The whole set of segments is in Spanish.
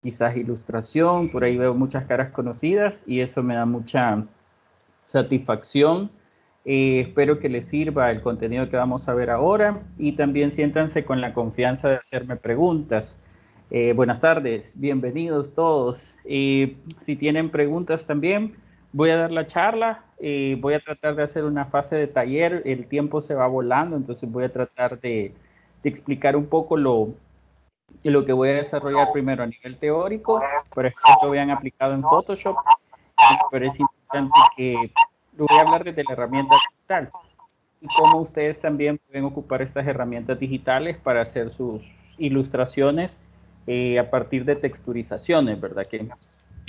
quizás ilustración. Por ahí veo muchas caras conocidas y eso me da mucha satisfacción. Espero que les sirva el contenido que vamos a ver ahora y también siéntanse con la confianza de hacerme preguntas. Buenas tardes, bienvenidos todos. Si tienen preguntas también, voy a dar la charla. Voy a tratar de hacer una fase de taller. El tiempo se va volando, entonces voy a tratar de explicar un poco lo que voy a desarrollar primero a nivel teórico, para que lo vean aplicado en Photoshop. Y me parece importante que lo voy a hablar desde la herramienta digital y cómo ustedes también pueden ocupar estas herramientas digitales para hacer sus ilustraciones a partir de texturizaciones, ¿verdad? Que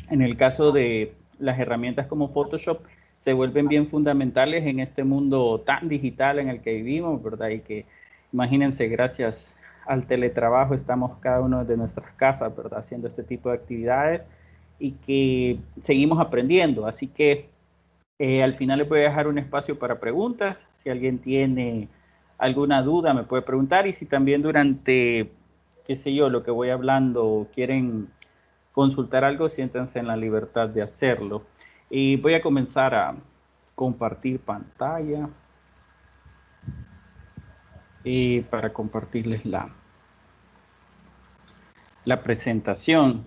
en el caso de las herramientas como Photoshop se vuelven bien fundamentales en este mundo tan digital en el que vivimos, ¿verdad? Y que imagínense, gracias al teletrabajo estamos cada uno de nuestras casas, ¿verdad? Haciendo este tipo de actividades y que seguimos aprendiendo. Así que al final les voy a dejar un espacio para preguntas. Si alguien tiene alguna duda me puede preguntar y si también durante, qué sé yo, lo que voy hablando quieren consultar algo, siéntanse en la libertad de hacerlo. Y voy a comenzar a compartir pantalla para compartirles la presentación.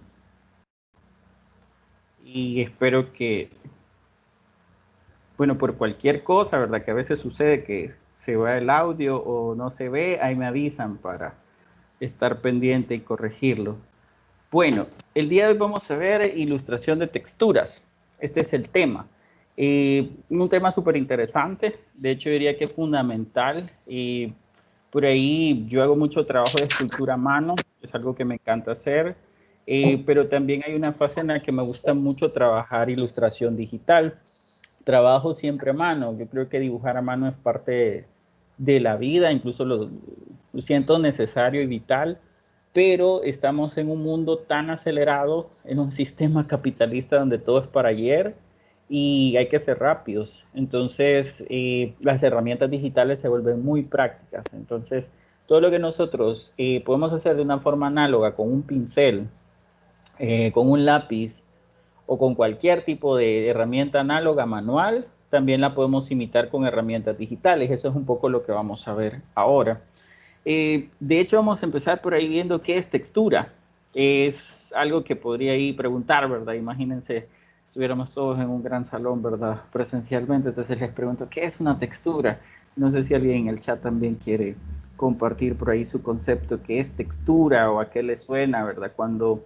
Y espero que, bueno, por cualquier cosa, ¿verdad? Que a veces sucede que se va el audio o no se ve, ahí me avisan para estar pendiente y corregirlo. Bueno, el día de hoy vamos a ver ilustración de texturas. Este es el tema. Un tema súper interesante, de hecho diría que es fundamental. Por ahí yo hago mucho trabajo de escultura a mano, es algo que me encanta hacer, pero también hay una fase en la que me gusta mucho trabajar ilustración digital. Trabajo siempre a mano, yo creo que dibujar a mano es parte de la vida, incluso lo siento necesario y vital, pero estamos en un mundo tan acelerado, en un sistema capitalista donde todo es para ayer y hay que ser rápidos. Entonces, las herramientas digitales se vuelven muy prácticas. Entonces, todo lo que nosotros podemos hacer de una forma análoga con un pincel, con un lápiz o con cualquier tipo de herramienta análoga manual, también la podemos imitar con herramientas digitales. Eso es un poco lo que vamos a ver ahora. De hecho, vamos a empezar por ahí viendo qué es textura. Es algo que podría ahí preguntar, ¿verdad? Imagínense, estuviéramos todos en un gran salón, ¿verdad? Presencialmente, entonces les pregunto, ¿qué es una textura? No sé si alguien en el chat también quiere compartir por ahí su concepto, qué es textura o a qué le suena, ¿verdad? Cuando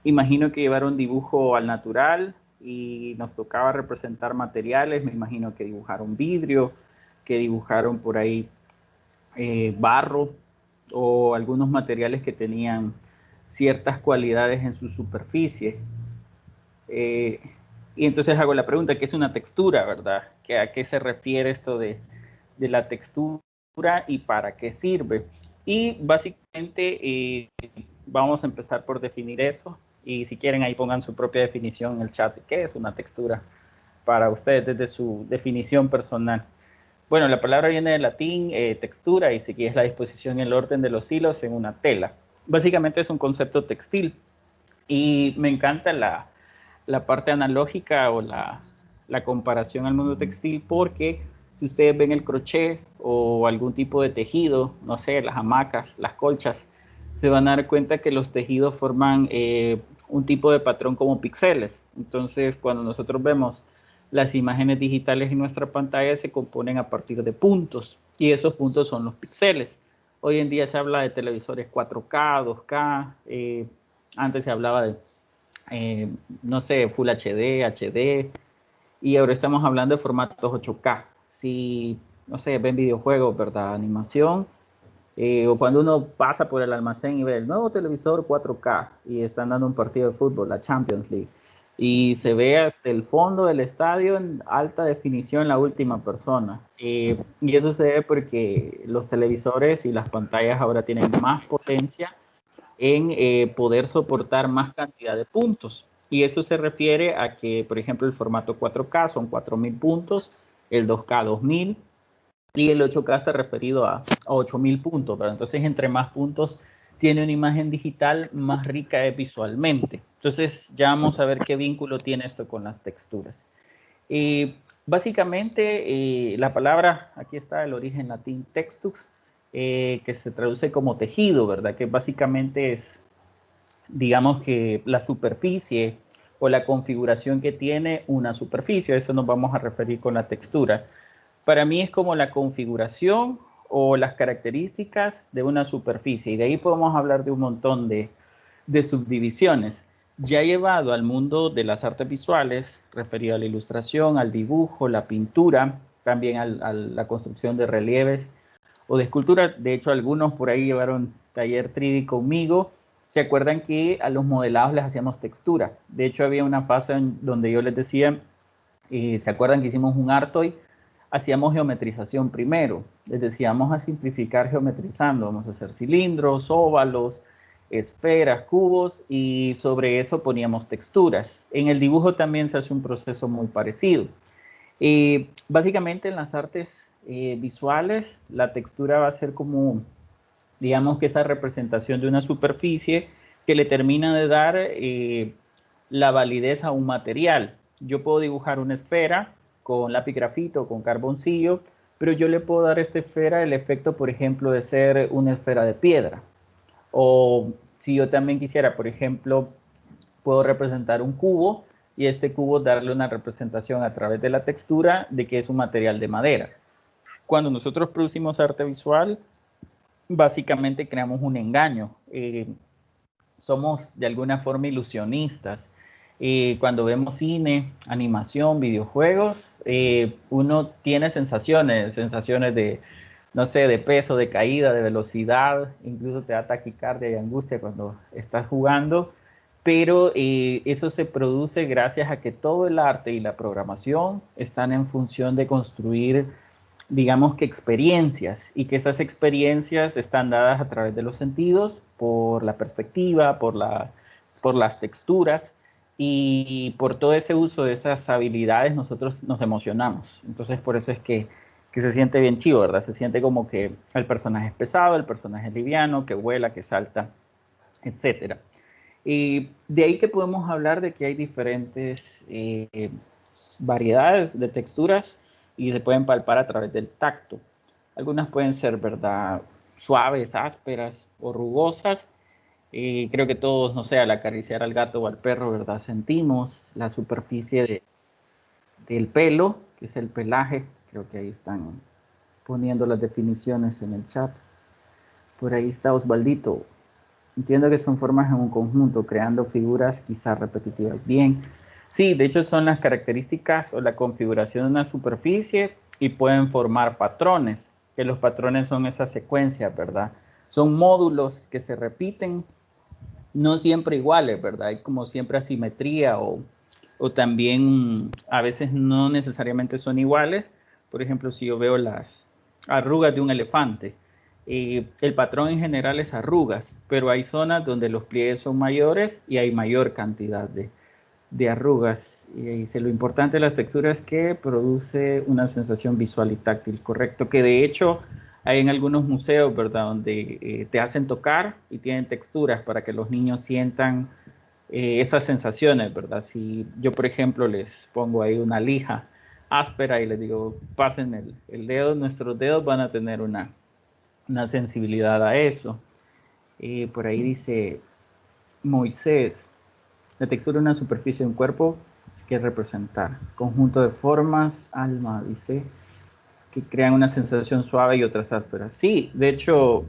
imagino que llevaron dibujo al natural y nos tocaba representar materiales, me imagino que dibujaron vidrio, que dibujaron por ahí barro o algunos materiales que tenían ciertas cualidades en su superficie. Eh, y entonces hago la pregunta, ¿qué es una textura, verdad? ¿A qué se refiere esto de la textura y para qué sirve? Y básicamente vamos a empezar por definir eso. Y si quieren ahí pongan su propia definición en el chat. ¿Qué es una textura para ustedes desde su definición personal? Bueno, la palabra viene del latín textura y si es la disposición y el orden de los hilos en una tela. Básicamente es un concepto textil y me encanta la parte analógica o la comparación al mundo textil porque si ustedes ven el crochet o algún tipo de tejido, no sé, las hamacas, las colchas, se van a dar cuenta que los tejidos forman un tipo de patrón como píxeles. Entonces, cuando nosotros vemos las imágenes digitales en nuestra pantalla se componen a partir de puntos y esos puntos son los píxeles. Hoy en día se habla de televisores 4K, 2K, antes se hablaba de, no sé, Full HD, HD, y ahora estamos hablando de formatos 8K. Si, no sé, ven videojuegos, ¿verdad? Animación, o cuando uno pasa por el almacén y ve el nuevo televisor 4K y están dando un partido de fútbol, la Champions League, y se ve hasta el fondo del estadio en alta definición la última persona. Y eso se debe porque los televisores y las pantallas ahora tienen más potencia en poder soportar más cantidad de puntos. Y eso se refiere a que, por ejemplo, el formato 4K son 4000 puntos, el 2K 2000 y el 8K está referido a 8000 puntos, ¿verdad? Entonces, entre más puntos tiene una imagen digital más rica visualmente. Entonces ya vamos a ver qué vínculo tiene esto con las texturas. Básicamente, la palabra, aquí está el origen latín textus, que se traduce como tejido, ¿verdad? Que básicamente es, digamos que la superficie o la configuración que tiene una superficie. A eso nos vamos a referir con la textura. Para mí es como la configuración o las características de una superficie. Y de ahí podemos hablar de un montón de subdivisiones. Ya llevado al mundo de las artes visuales, referido a la ilustración, al dibujo, la pintura, también a la construcción de relieves o de escultura. De hecho, algunos por ahí llevaron taller 3D conmigo. ¿Se acuerdan que a los modelados les hacíamos textura? De hecho, había una fase en donde yo les decía, ¿se acuerdan que hicimos un Artoy? Hacíamos geometrización primero. Les decía, vamos a simplificar geometrizando. Vamos a hacer cilindros, óvalos, esferas, cubos, y sobre eso poníamos texturas. En el dibujo también se hace un proceso muy parecido. Básicamente en las artes visuales, la textura va a ser como, digamos que esa representación de una superficie que le termina de dar la validez a un material. Yo puedo dibujar una esfera con lápiz grafito, con carboncillo, pero yo le puedo dar a esta esfera el efecto, por ejemplo, de ser una esfera de piedra. O si yo también quisiera, por ejemplo, puedo representar un cubo y este cubo darle una representación a través de la textura de que es un material de madera. Cuando nosotros producimos arte visual, básicamente creamos un engaño. Somos de alguna forma ilusionistas. Cuando vemos cine, animación, videojuegos, uno tiene sensaciones de, no sé, de peso, de caída, de velocidad, incluso te da taquicardia y angustia cuando estás jugando, pero eso se produce gracias a que todo el arte y la programación están en función de construir, digamos que experiencias, y que esas experiencias están dadas a través de los sentidos, por la perspectiva, por las texturas, y por todo ese uso de esas habilidades nosotros nos emocionamos. Entonces por eso es que se siente bien chido, ¿verdad? Se siente como que el personaje es pesado, el personaje es liviano, que vuela, que salta, etcétera. Y de ahí que podemos hablar de que hay diferentes variedades de texturas y se pueden palpar a través del tacto. Algunas pueden ser, ¿verdad?, suaves, ásperas o rugosas. Creo que todos, no sé, al acariciar al gato o al perro, ¿verdad?, sentimos la superficie del pelo, que es el pelaje. Creo que ahí están poniendo las definiciones en el chat. Por ahí está Osvaldito. Entiendo que son formas en un conjunto, creando figuras quizás repetitivas. Bien, sí, de hecho son las características o la configuración de una superficie y pueden formar patrones, que los patrones son esas secuencias, ¿verdad? Son módulos que se repiten, no siempre iguales, ¿verdad? Hay como siempre asimetría o también a veces no necesariamente son iguales. Por ejemplo, si yo veo las arrugas de un elefante, el patrón en general es arrugas, pero hay zonas donde los pliegues son mayores y hay mayor cantidad de arrugas. Y lo importante de las texturas es que produce una sensación visual y táctil, correcto, que de hecho hay en algunos museos, ¿verdad?, donde te hacen tocar y tienen texturas para que los niños sientan esas sensaciones, ¿verdad? Si yo, por ejemplo, les pongo ahí una lija áspera y les digo, pasen el dedo, nuestros dedos van a tener una sensibilidad a eso. Por ahí dice Moisés, la textura de una superficie de un cuerpo que representar. Conjunto de formas, alma, dice, que crean una sensación suave y otras ásperas. Sí, de hecho,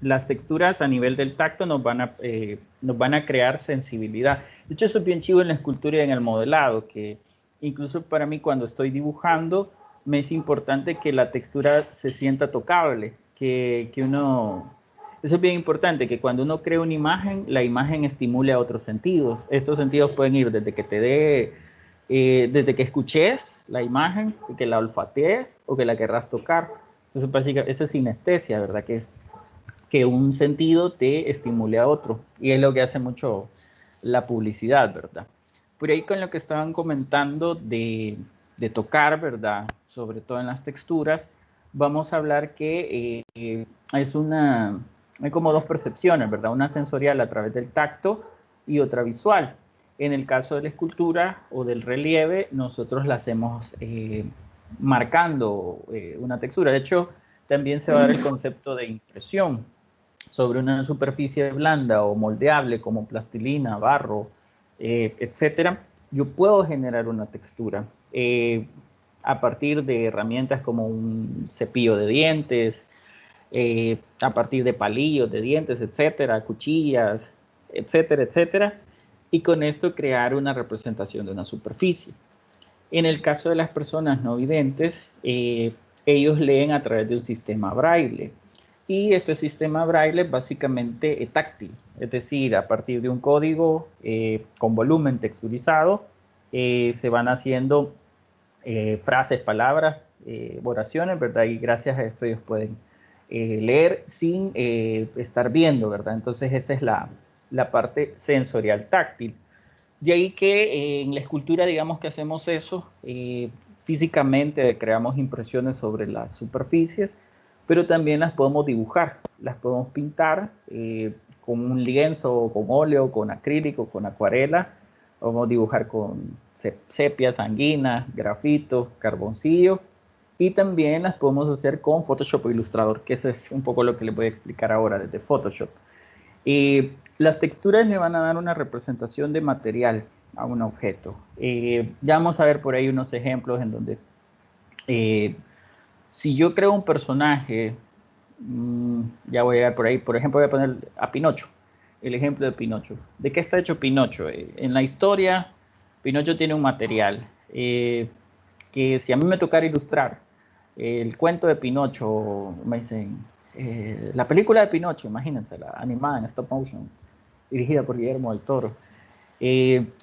las texturas a nivel del tacto nos van a crear sensibilidad. De hecho, eso es bien chivo en la escultura y en el modelado, que incluso para mí cuando estoy dibujando, me es importante que la textura se sienta tocable, que uno... Eso es bien importante, que cuando uno crea una imagen, la imagen estimule a otros sentidos. Estos sentidos pueden ir desde que te dé, desde que escuches la imagen, que la olfatees o que la querrás tocar. Entonces, básicamente, eso es sinestesia, ¿verdad? Que es que un sentido te estimule a otro. Y es lo que hace mucho la publicidad, ¿verdad? Por ahí con lo que estaban comentando de tocar, ¿verdad? Sobre todo en las texturas, vamos a hablar que es hay como dos percepciones, ¿verdad? Una sensorial a través del tacto y otra visual. En el caso de la escultura o del relieve, nosotros la hacemos marcando una textura. De hecho, también se va a dar el concepto de impresión sobre una superficie blanda o moldeable como plastilina, barro, etcétera. Yo puedo generar una textura a partir de herramientas como un cepillo de dientes, a partir de palillos de dientes, etcétera, cuchillas, etcétera, etcétera, y con esto crear una representación de una superficie. En el caso de las personas no videntes, ellos leen a través de un sistema braille, y este sistema braille es básicamente táctil, es decir, a partir de un código con volumen texturizado, se van haciendo frases, palabras, oraciones, ¿verdad? Y gracias a esto ellos pueden leer sin estar viendo, ¿verdad? Entonces esa es la parte sensorial táctil. De ahí que en la escultura, digamos que hacemos eso, físicamente creamos impresiones sobre las superficies, pero también las podemos dibujar, las podemos pintar con un lienzo, con óleo, con acrílico, con acuarela, podemos dibujar con sepia, sanguina, grafito, carboncillo, y también las podemos hacer con Photoshop o Illustrator, que eso es un poco lo que les voy a explicar ahora desde Photoshop. Las texturas le van a dar una representación de material a un objeto. Ya vamos a ver por ahí unos ejemplos en donde si yo creo un personaje, ya voy a llegar por ahí, por ejemplo voy a poner a Pinocho, el ejemplo de Pinocho. ¿De qué está hecho Pinocho? En la historia, Pinocho tiene un material que si a mí me tocara ilustrar el cuento de Pinocho, me dicen, la película de Pinocho, imagínense, la animada en stop motion, dirigida por Guillermo del Toro.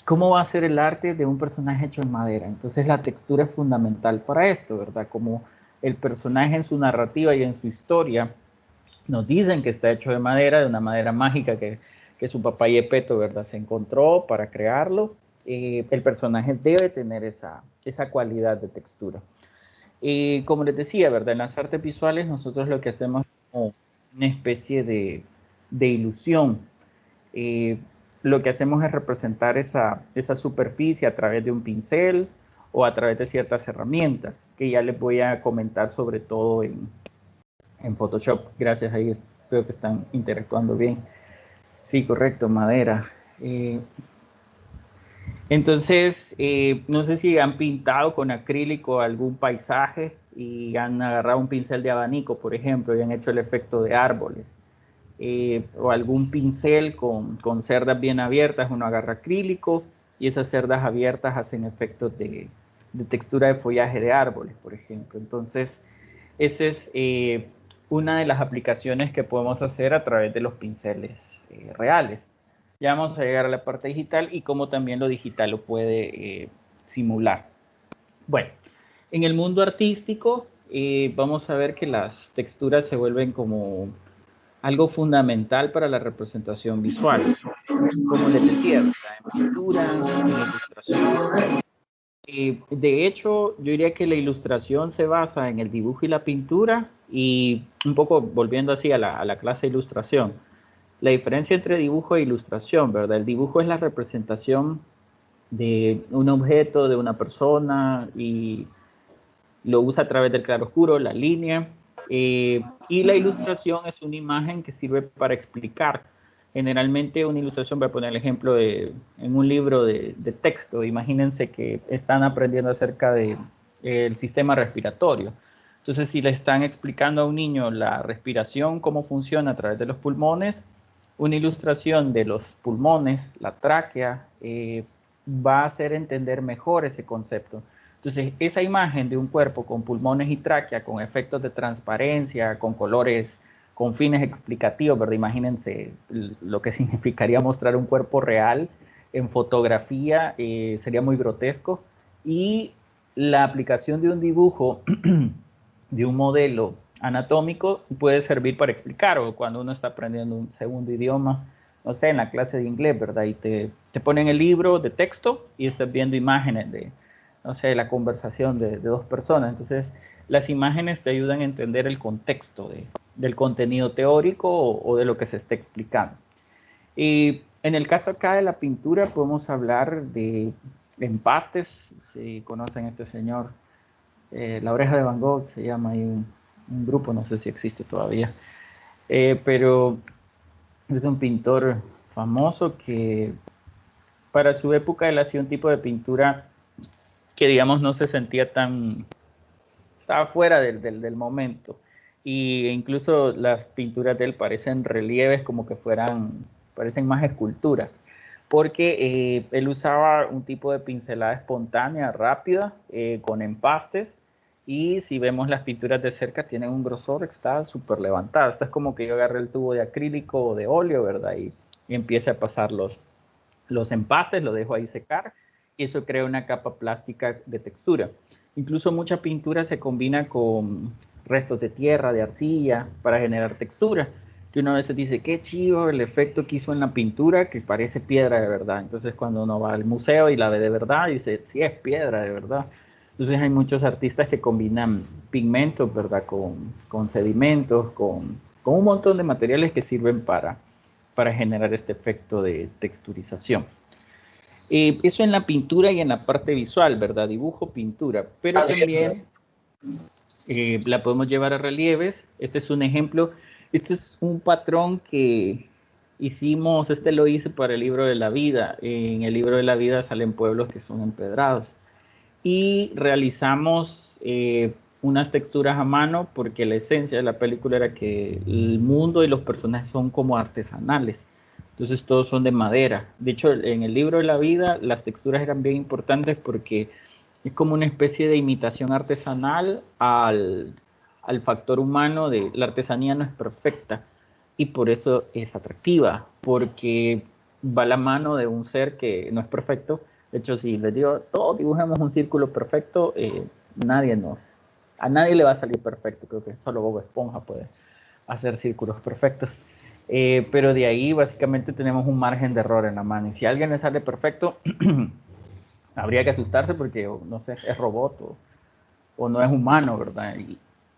¿Cómo va a ser el arte de un personaje hecho en madera? Entonces la textura es fundamental para esto, ¿verdad? Como el personaje en su narrativa y en su historia nos dicen que está hecho de una madera mágica que su papá Yepeto, ¿verdad? Se encontró para crearlo. El personaje debe tener esa cualidad de textura. Como les decía, ¿verdad? En las artes visuales nosotros lo que hacemos es como una especie de ilusión. Lo que hacemos es representar esa superficie a través de un pincel o a través de ciertas herramientas que ya les voy a comentar sobre todo en Photoshop. Gracias, ahí veo que están interactuando bien. Sí, correcto, madera. Entonces, no sé si han pintado con acrílico algún paisaje y han agarrado un pincel de abanico, por ejemplo, y han hecho el efecto de árboles. O algún pincel con cerdas bien abiertas, uno agarra acrílico y esas cerdas abiertas hacen efectos de textura de follaje de árboles, por ejemplo. Entonces, esa es una de las aplicaciones que podemos hacer a través de los pinceles reales. Ya vamos a llegar a la parte digital y cómo también lo digital lo puede simular. Bueno, en el mundo artístico vamos a ver que las texturas se vuelven como algo fundamental para la representación visual. Como les decía, en pintura, en ilustración. De hecho, yo diría que la ilustración se basa en el dibujo y la pintura, y un poco volviendo así a la clase de ilustración. La diferencia entre dibujo e ilustración, ¿verdad? El dibujo es la representación de un objeto, de una persona, y lo usa a través del claroscuro, la línea, y la ilustración es una imagen que sirve para explicar. Generalmente una ilustración, voy a poner el ejemplo en un libro de texto, imagínense que están aprendiendo acerca del sistema respiratorio. Entonces, si le están explicando a un niño la respiración, cómo funciona a través de los pulmones, una ilustración de los pulmones, la tráquea, va a hacer entender mejor ese concepto. Entonces, esa imagen de un cuerpo con pulmones y tráquea, con efectos de transparencia, con colores, con fines explicativos, ¿verdad? Imagínense lo que significaría mostrar un cuerpo real en fotografía, sería muy grotesco. Y la aplicación de un dibujo, de un modelo anatómico, puede servir para explicar, o cuando uno está aprendiendo un segundo idioma, no sé, en la clase de inglés, ¿verdad? Y te ponen el libro de texto y estás viendo imágenes de, no sé, la conversación de dos personas. Entonces, las imágenes te ayudan a entender el contexto del contenido teórico o de lo que se está explicando. Y en el caso acá de la pintura podemos hablar de empastes, si conocen a este señor, La Oreja de Van Gogh se llama, hay un grupo, no sé si existe todavía, pero es un pintor famoso que para su época él hacía un tipo de pintura que digamos no se sentía tan, estaba fuera del momento. Y incluso las pinturas de él parecen relieves como que fueran, parecen más esculturas. Porque él usaba un tipo de pincelada espontánea, rápida, con empastes. Y si vemos las pinturas de cerca, tienen un grosor que está súper levantado. Esto es como que yo agarré el tubo de acrílico o de óleo, ¿verdad? Y empiece a pasar los empastes, lo dejo ahí secar. Y eso crea una capa plástica de textura. Incluso mucha pintura se combina con restos de tierra, de arcilla, para generar textura. Que uno a veces dice, qué chido el efecto que hizo en la pintura, que parece piedra de verdad. Entonces cuando uno va al museo y la ve de verdad, dice, sí, es piedra de verdad. Entonces hay muchos artistas que combinan pigmentos, ¿verdad? Con sedimentos, con un montón de materiales que sirven para generar este efecto de texturización. Eso en la pintura y en la parte visual, ¿verdad? Dibujo, pintura, pero también la podemos llevar a relieves. Este es un ejemplo. Este es un patrón que hicimos, este lo hice para el libro de la vida. En el libro de la vida salen pueblos que son empedrados. Y realizamos unas texturas a mano porque la esencia de la película era que el mundo y los personajes son como artesanales. Entonces todos son de madera. De hecho, en el libro de la vida las texturas eran bien importantes porque es como una especie de imitación artesanal al factor humano de la artesanía no es perfecta y por eso es atractiva, porque va a la mano de un ser que no es perfecto. De hecho, si les digo, todos dibujemos un círculo perfecto, a nadie le va a salir perfecto. Creo que solo Bob Esponja puede hacer círculos perfectos. Pero de ahí básicamente tenemos un margen de error en la mano. Y si a alguien le sale perfecto, habría que asustarse porque, no sé, es robot o no es humano, ¿verdad?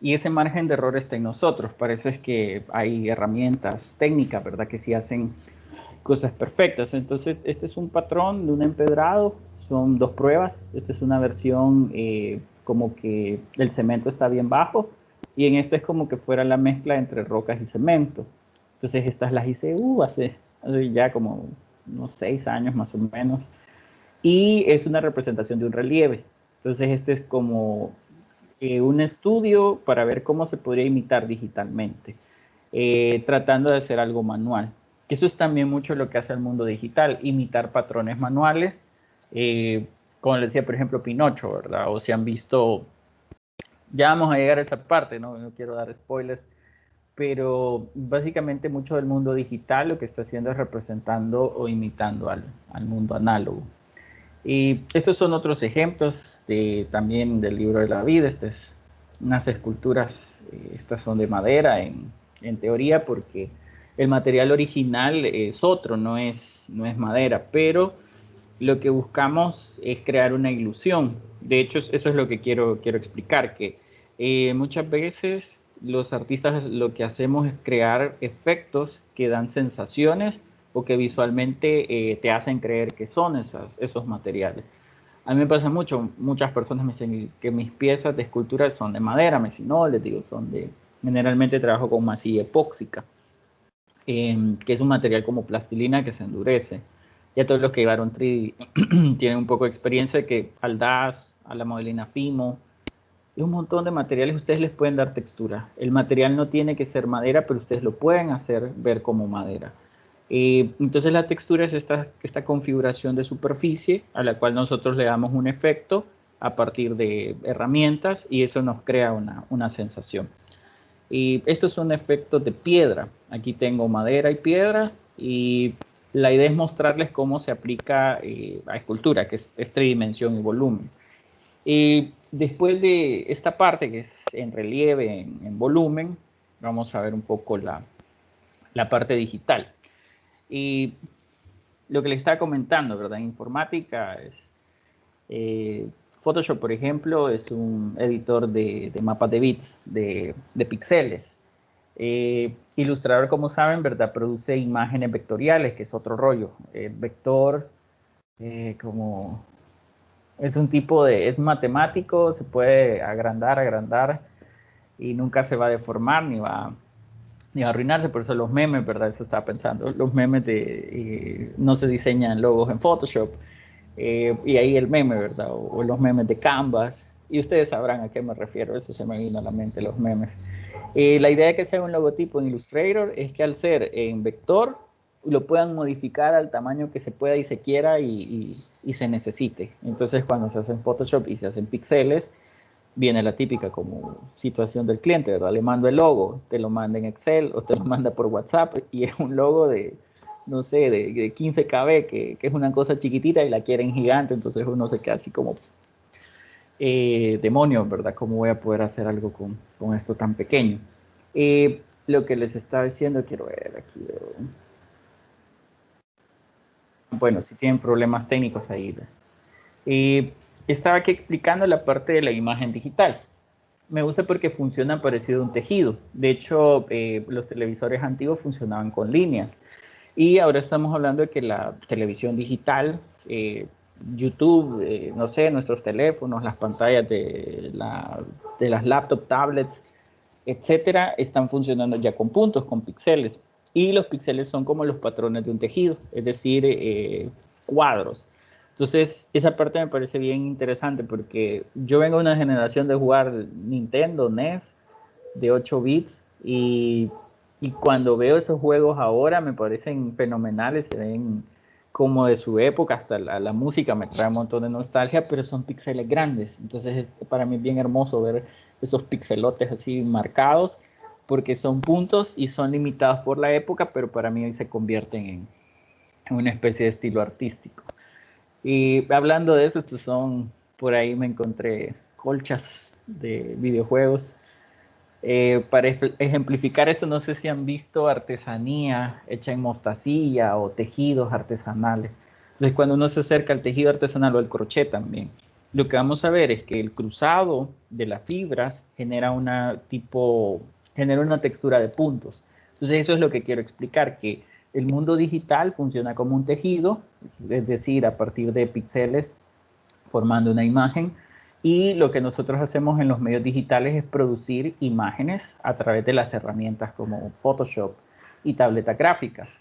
Y ese margen de error está en nosotros. Para eso es que hay herramientas técnicas, ¿verdad? Que sí hacen cosas perfectas. Entonces, este es un patrón de un empedrado. Son dos pruebas. Esta es una versión como que el cemento está bien bajo. Y en esta es como que fuera la mezcla entre rocas y cemento. Entonces, estas las hice hace ya como unos 6 años más o menos. Y es una representación de un relieve. Entonces, este es como un estudio para ver cómo se podría imitar digitalmente, tratando de hacer algo manual. Que eso es también mucho lo que hace el mundo digital, imitar patrones manuales, como le decía, por ejemplo, Pinocho, ¿verdad? O si han visto, ya vamos a llegar a esa parte, no quiero dar spoilers, pero básicamente mucho del mundo digital lo que está haciendo es representando o imitando al mundo análogo. Y estos son otros ejemplos también del libro de la vida. Estas es unas esculturas, estas son de madera en teoría porque el material original es otro, no es madera, pero lo que buscamos es crear una ilusión. De hecho, eso es lo que quiero explicar, que muchas veces los artistas lo que hacemos es crear efectos que dan sensaciones o que visualmente te hacen creer que son esos materiales. A mí me pasa mucho, muchas personas me dicen que mis piezas de escultura son de madera, me dicen, no, les digo, generalmente trabajo con masilla epóxica, que es un material como plastilina que se endurece. Ya todos los que llevaron 3D tienen un poco de experiencia de que al DAS, a la modelina Fimo, y un montón de materiales ustedes les pueden dar textura. El material no tiene que ser madera, pero ustedes lo pueden hacer ver como madera. Entonces la textura es esta configuración de superficie a la cual nosotros le damos un efecto a partir de herramientas y eso nos crea una sensación. Y estos son efectos de piedra. Aquí tengo madera y piedra y la idea es mostrarles cómo se aplica a escultura, que es tridimensión y volumen. Y después de esta parte, que es en relieve, en volumen, vamos a ver un poco la parte digital. Y lo que les estaba comentando, ¿verdad? En informática es... Photoshop, por ejemplo, es un editor de mapas de bits, de píxeles. Illustrator, como saben, ¿verdad? Produce imágenes vectoriales, que es otro rollo. Vector, como es un tipo de, es matemático, se puede agrandar y nunca se va a deformar ni va a arruinarse. Por eso los memes, ¿verdad? Eso estaba pensando. Los memes no se diseñan logos en Photoshop. Y ahí el meme, ¿verdad? O los memes de Canvas. Y ustedes sabrán a qué me refiero. Eso se me vino a la mente, los memes. La idea de que sea un logotipo en Illustrator es que al ser en vector, lo puedan modificar al tamaño que se pueda y se quiera y se necesite. Entonces, cuando se hace en Photoshop y se hacen píxeles, viene la típica como situación del cliente, ¿verdad? Le mando el logo, te lo manda en Excel o te lo manda por WhatsApp y es un logo de, no sé, de 15 KB, que es una cosa chiquitita y la quieren gigante, entonces uno se queda así como, demonios, ¿verdad? ¿Cómo voy a poder hacer algo con esto tan pequeño? Lo que les estaba diciendo, quiero ver aquí. Bueno, si tienen problemas técnicos ahí. Estaba aquí explicando la parte de la imagen digital. Me gusta porque funciona parecido a un tejido. De hecho, los televisores antiguos funcionaban con líneas. Y ahora estamos hablando de que la televisión digital, YouTube, no sé, nuestros teléfonos, las pantallas de las laptop, tablets, etcétera, están funcionando ya con puntos, con píxeles. Y los píxeles son como los patrones de un tejido, es decir, cuadros. Entonces, esa parte me parece bien interesante porque yo vengo de una generación de jugar Nintendo, NES, de 8 bits, y cuando veo esos juegos ahora me parecen fenomenales, se ven como de su época, hasta la música me trae un montón de nostalgia, pero son píxeles grandes. Entonces, para mí es bien hermoso ver esos pixelotes así marcados, porque son puntos y son limitados por la época, pero para mí hoy se convierten en una especie de estilo artístico. Y hablando de eso, estos son, por ahí me encontré colchas de videojuegos. Para ejemplificar esto, no sé si han visto artesanía hecha en mostacilla o tejidos artesanales. Entonces, cuando uno se acerca al tejido artesanal o al crochet también, lo que vamos a ver es que el cruzado de las fibras genera una textura de puntos. Entonces, eso es lo que quiero explicar, que el mundo digital funciona como un tejido, es decir, a partir de píxeles formando una imagen, y lo que nosotros hacemos en los medios digitales es producir imágenes a través de las herramientas como Photoshop y tabletas gráficas.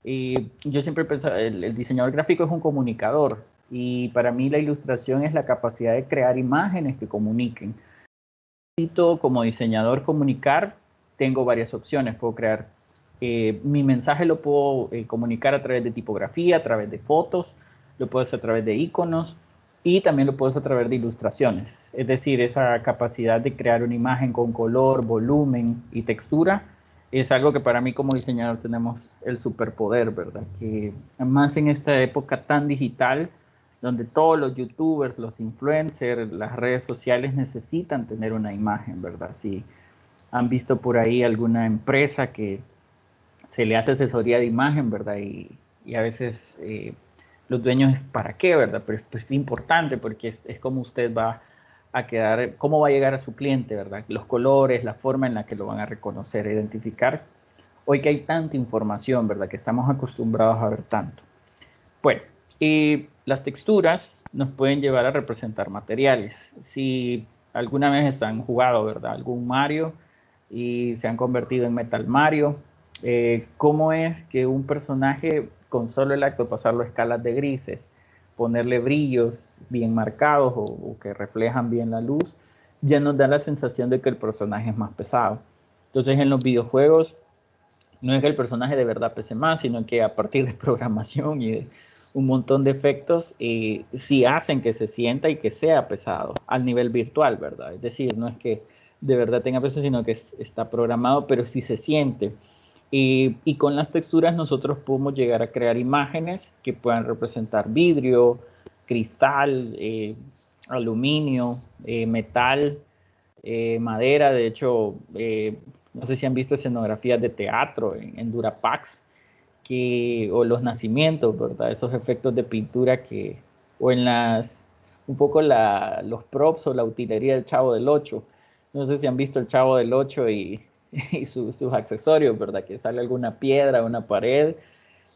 Y yo siempre pienso, el diseñador gráfico es un comunicador, y para mí la ilustración es la capacidad de crear imágenes que comuniquen. Necesito como diseñador comunicar, tengo varias opciones. Puedo crear, mi mensaje lo puedo comunicar a través de tipografía, a través de fotos, lo puedo hacer a través de iconos y también lo puedo hacer a través de ilustraciones. Es decir, esa capacidad de crear una imagen con color, volumen y textura es algo que para mí como diseñador tenemos el superpoder, ¿verdad? Que más en esta época tan digital, donde todos los youtubers, los influencers, las redes sociales necesitan tener una imagen, ¿verdad? Si han visto por ahí alguna empresa que se le hace asesoría de imagen, ¿verdad? Y a veces los dueños, ¿para qué, verdad? Pero pues, es importante porque es como usted va a quedar, cómo va a llegar a su cliente, ¿verdad? Los colores, la forma en la que lo van a reconocer, identificar. Hoy que hay tanta información, ¿verdad? Que estamos acostumbrados a ver tanto. Bueno, las texturas nos pueden llevar a representar materiales. Si alguna vez han jugado, ¿verdad? Algún Mario y se han convertido en Metal Mario, ¿cómo es que un personaje con solo el acto de pasarlo a escalas de grises, ponerle brillos bien marcados o que reflejan bien la luz, ya nos da la sensación de que el personaje es más pesado? Entonces en los videojuegos no es que el personaje de verdad pese más, sino que a partir de programación y de un montón de efectos, sí hacen que se sienta y que sea pesado al nivel virtual, ¿verdad? Es decir, no es que de verdad tenga peso, sino que está programado, pero sí se siente. Y con las texturas nosotros podemos llegar a crear imágenes que puedan representar vidrio, cristal, aluminio, metal, madera. De hecho, no sé si han visto escenografías de teatro en Durapax, o los nacimientos, ¿verdad? Esos efectos de pintura o en un poco los props o la utilería del Chavo del Ocho. No sé si han visto el Chavo del Ocho y y sus accesorios, ¿verdad? Que sale alguna piedra, una pared,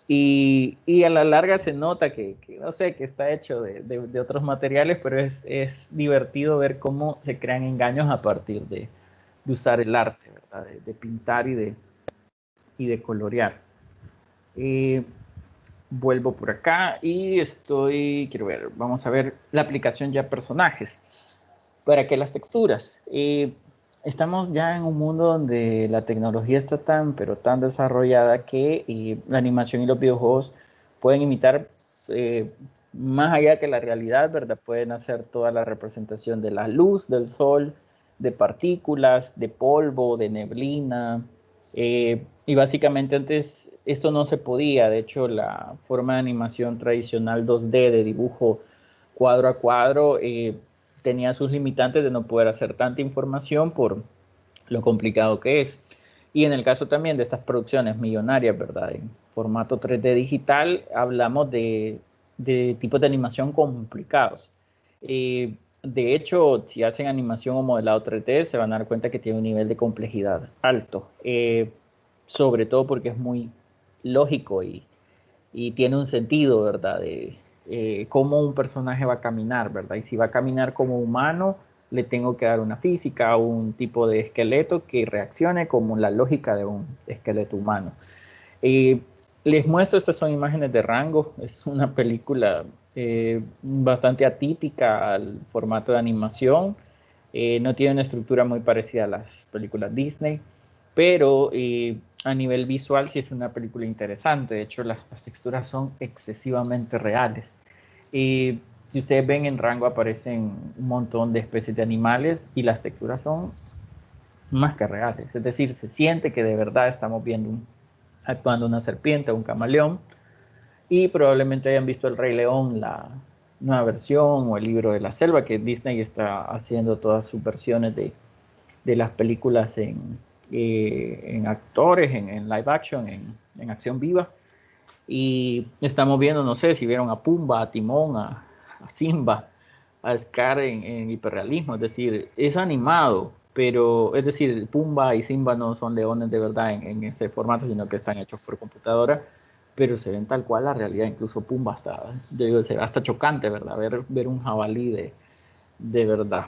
y a la larga se nota que no sé, que está hecho de otros materiales, pero es divertido ver cómo se crean engaños a partir de usar el arte, ¿verdad? De pintar y de colorear. Vuelvo por acá y quiero ver, vamos a ver la aplicación ya personajes. ¿Para qué las texturas? Estamos ya en un mundo donde la tecnología está pero tan desarrollada que la animación y los videojuegos pueden imitar más allá que la realidad, ¿verdad? Pueden hacer toda la representación de la luz, del sol, de partículas, de polvo, de neblina. Y básicamente antes esto no se podía. De hecho, la forma de animación tradicional 2D de dibujo cuadro a cuadro tenía sus limitantes de no poder hacer tanta información por lo complicado que es. Y en el caso también de estas producciones millonarias, ¿verdad? En formato 3D digital, hablamos de tipos de animación complicados. De hecho, si hacen animación o modelado 3D, se van a dar cuenta que tiene un nivel de complejidad alto. Sobre todo porque es muy lógico y tiene un sentido, ¿verdad? De cómo un personaje va a caminar, ¿verdad? Y si va a caminar como humano, le tengo que dar una física, un tipo de esqueleto que reaccione como la lógica de un esqueleto humano. Eh, Les muestro, estas son imágenes de Rango, es una película bastante atípica al formato de animación, no tiene una estructura muy parecida a las películas Disney, pero a nivel visual sí es una película interesante. De hecho, las texturas son excesivamente reales. Si ustedes ven en Rango aparecen un montón de especies de animales y las texturas son más que reales. Es decir, se siente que de verdad estamos viendo actuando una serpiente o un camaleón. Y probablemente hayan visto El Rey León, la nueva versión, o El Libro de la Selva, que Disney está haciendo todas sus versiones de las películas en actores, en live action, en acción viva. Y estamos viendo, no sé si vieron a Pumba, a Timón, a Simba, a Scar en hiperrealismo. Es decir, es animado, pero es decir, Pumba y Simba no son leones de verdad en ese formato, sino que están hechos por computadora, pero se ven tal cual la realidad. Incluso Pumba hasta, yo digo, se ve hasta chocante, ¿verdad? Ver un jabalí de verdad.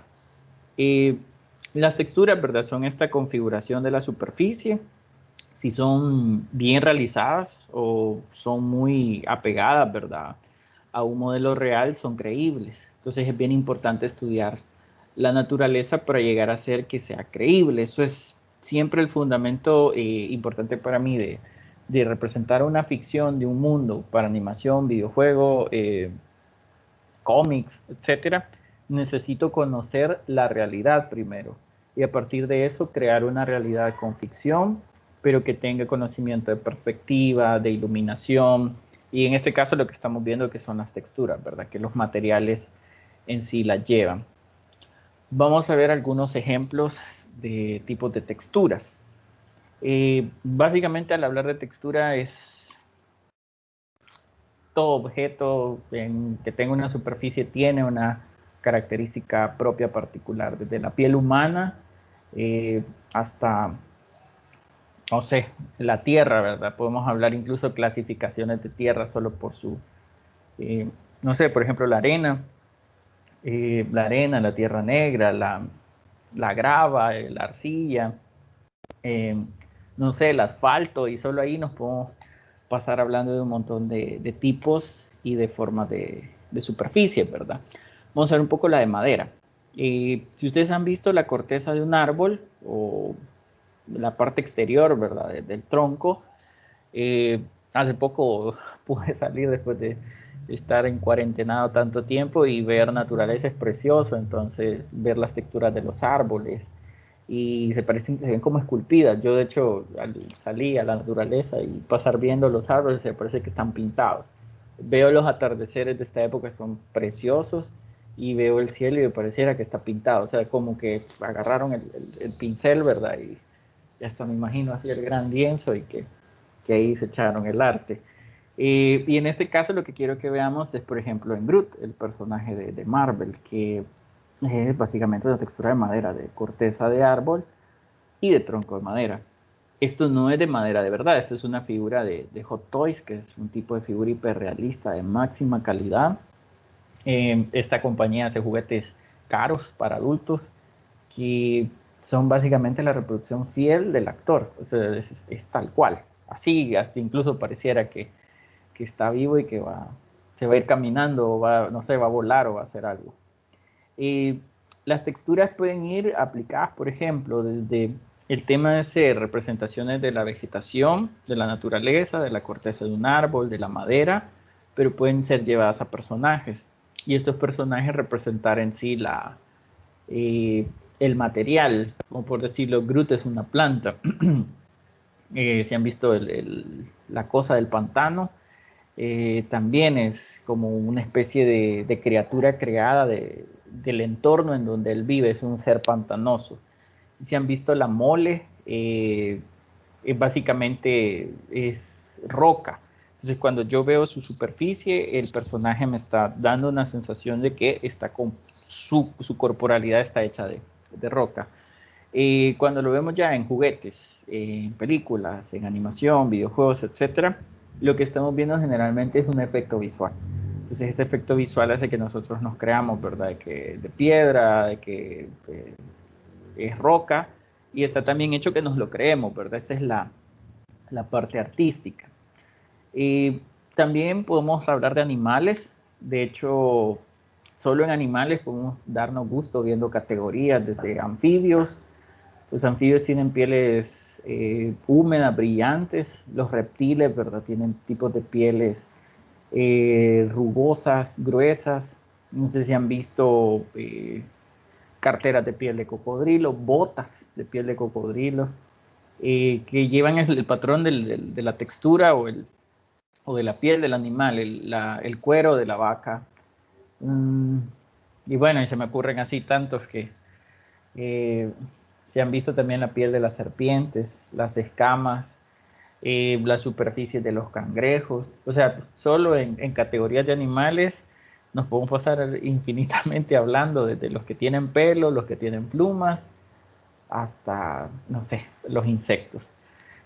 Las texturas, ¿verdad? Son esta configuración de la superficie. Si son bien realizadas o son muy apegadas, ¿verdad? A un modelo real, son creíbles. Entonces es bien importante estudiar la naturaleza para llegar a hacer que sea creíble. Eso es siempre el fundamento importante para mí de representar una ficción de un mundo para animación, videojuego, cómics, etcétera. Necesito conocer la realidad primero y a partir de eso crear una realidad con ficción, pero que tenga conocimiento de perspectiva, de iluminación, y en este caso lo que estamos viendo que son las texturas, ¿verdad? Que los materiales en sí las llevan. Vamos a ver algunos ejemplos de tipos de texturas. Básicamente al hablar de textura es todo objeto que tenga una superficie tiene una característica propia particular, desde la piel humana hasta, no sé, la tierra, ¿verdad? Podemos hablar incluso clasificaciones de tierra solo por no sé, por ejemplo, la tierra negra, la grava, la arcilla, eh, no sé, el asfalto, y solo ahí nos podemos pasar hablando de un montón de tipos y de formas de superficie, ¿verdad? Vamos a ver un poco la de madera. Si ustedes han visto la corteza de un árbol o la parte exterior, ¿verdad? Del tronco, hace poco pude salir después de estar en cuarentenado tanto tiempo y ver naturaleza es precioso, entonces ver las texturas de los árboles y se ven como esculpidas. Yo de hecho salí a la naturaleza y pasar viendo los árboles se parece que están pintados. Veo los atardeceres de esta época, son preciosos, y veo el cielo y me pareciera que está pintado, o sea, como que agarraron el pincel, ¿verdad? Y hasta me imagino así el gran lienzo y que ahí se echaron el arte. Y en este caso lo que quiero que veamos es, por ejemplo, en Groot, el personaje de Marvel, que es básicamente una textura de madera, de corteza de árbol, y de tronco de madera. Esto no es de madera de verdad, esto es una figura de Hot Toys, que es un tipo de figura hiperrealista de máxima calidad. Esta compañía hace juguetes caros para adultos que son básicamente la reproducción fiel del actor, o sea, es tal cual. Así, hasta incluso pareciera que está vivo y que se va a ir caminando, o va, no sé, va a volar o va a hacer algo. Las texturas pueden ir aplicadas, por ejemplo, desde el tema de ser representaciones de la vegetación, de la naturaleza, de la corteza de un árbol, de la madera, pero pueden ser llevadas a personajes. Y estos personajes representar en sí el material, como por decirlo, Groot es una planta. Si han visto la cosa del pantano, también es como una especie de criatura creada del entorno en donde él vive, es un ser pantanoso. Si han visto la mole, básicamente es roca. Entonces cuando yo veo su superficie, el personaje me está dando una sensación de que está con su corporalidad está hecha de roca. Cuando lo vemos ya en juguetes, en películas, en animación, videojuegos, etcétera, lo que estamos viendo generalmente es un efecto visual. Entonces ese efecto visual hace que nosotros nos creamos, ¿verdad? De piedra, de que es roca, y está también hecho que nos lo creemos, ¿verdad? Esa es la parte artística. También podemos hablar de animales. De hecho, solo en animales podemos darnos gusto viendo categorías desde anfibios. Los anfibios tienen pieles húmedas, brillantes. Los reptiles, ¿verdad? Tienen tipos de pieles rugosas, gruesas. No sé si han visto carteras de piel de cocodrilo, botas de piel de cocodrilo, que llevan el patrón de la textura o de la piel del animal, el cuero de la vaca. Y bueno, y se me ocurren así tantos que se han visto también la piel de las serpientes, las escamas, las superficies de los cangrejos. O sea, solo en categorías de animales nos podemos pasar infinitamente hablando, desde los que tienen pelo, los que tienen plumas, hasta, no sé, los insectos.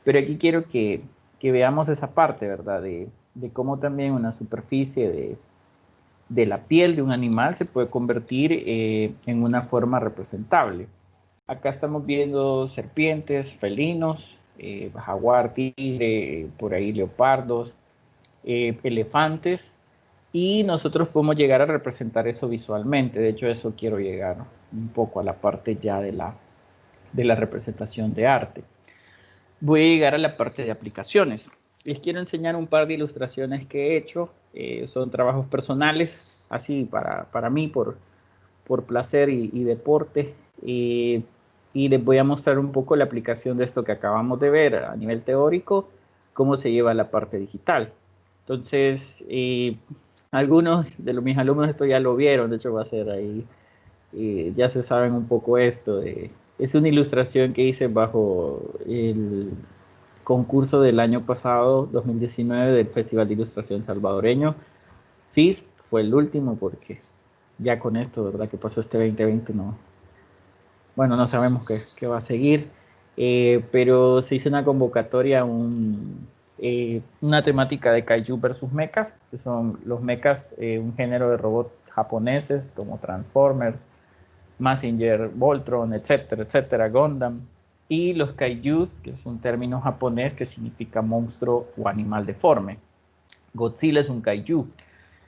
Pero aquí quiero que veamos esa parte, ¿verdad? De cómo también una superficie de la piel de un animal se puede convertir en una forma representable. Acá estamos viendo serpientes, felinos, jaguar, tigre, por ahí leopardos, elefantes, y nosotros podemos llegar a representar eso visualmente. De hecho, eso quiero llegar un poco a la parte ya de la representación de arte. Voy a llegar a la parte de aplicaciones. Les quiero enseñar un par de ilustraciones que he hecho. Son trabajos personales, así para mí, por placer y deporte. Y les voy a mostrar un poco la aplicación de esto que acabamos de ver a nivel teórico, cómo se lleva a la parte digital. Entonces, algunos de mis alumnos esto ya lo vieron, de hecho va a ser ahí, ya se saben un poco esto. Es una ilustración que hice bajo el concurso del año pasado, 2019, del Festival de Ilustración Salvadoreño. FIST fue el último porque ya con esto, ¿verdad? Que pasó este 2020, no, bueno, no sabemos qué va a seguir, pero se hizo una convocatoria, una temática de Kaiju versus mechas, que son los mechas, un género de robots japoneses como Transformers, Mazinger, Voltron, etcétera, etcétera, Gundam, y los Kaijus, que es un término japonés que significa monstruo o animal deforme. Godzilla es un Kaiju.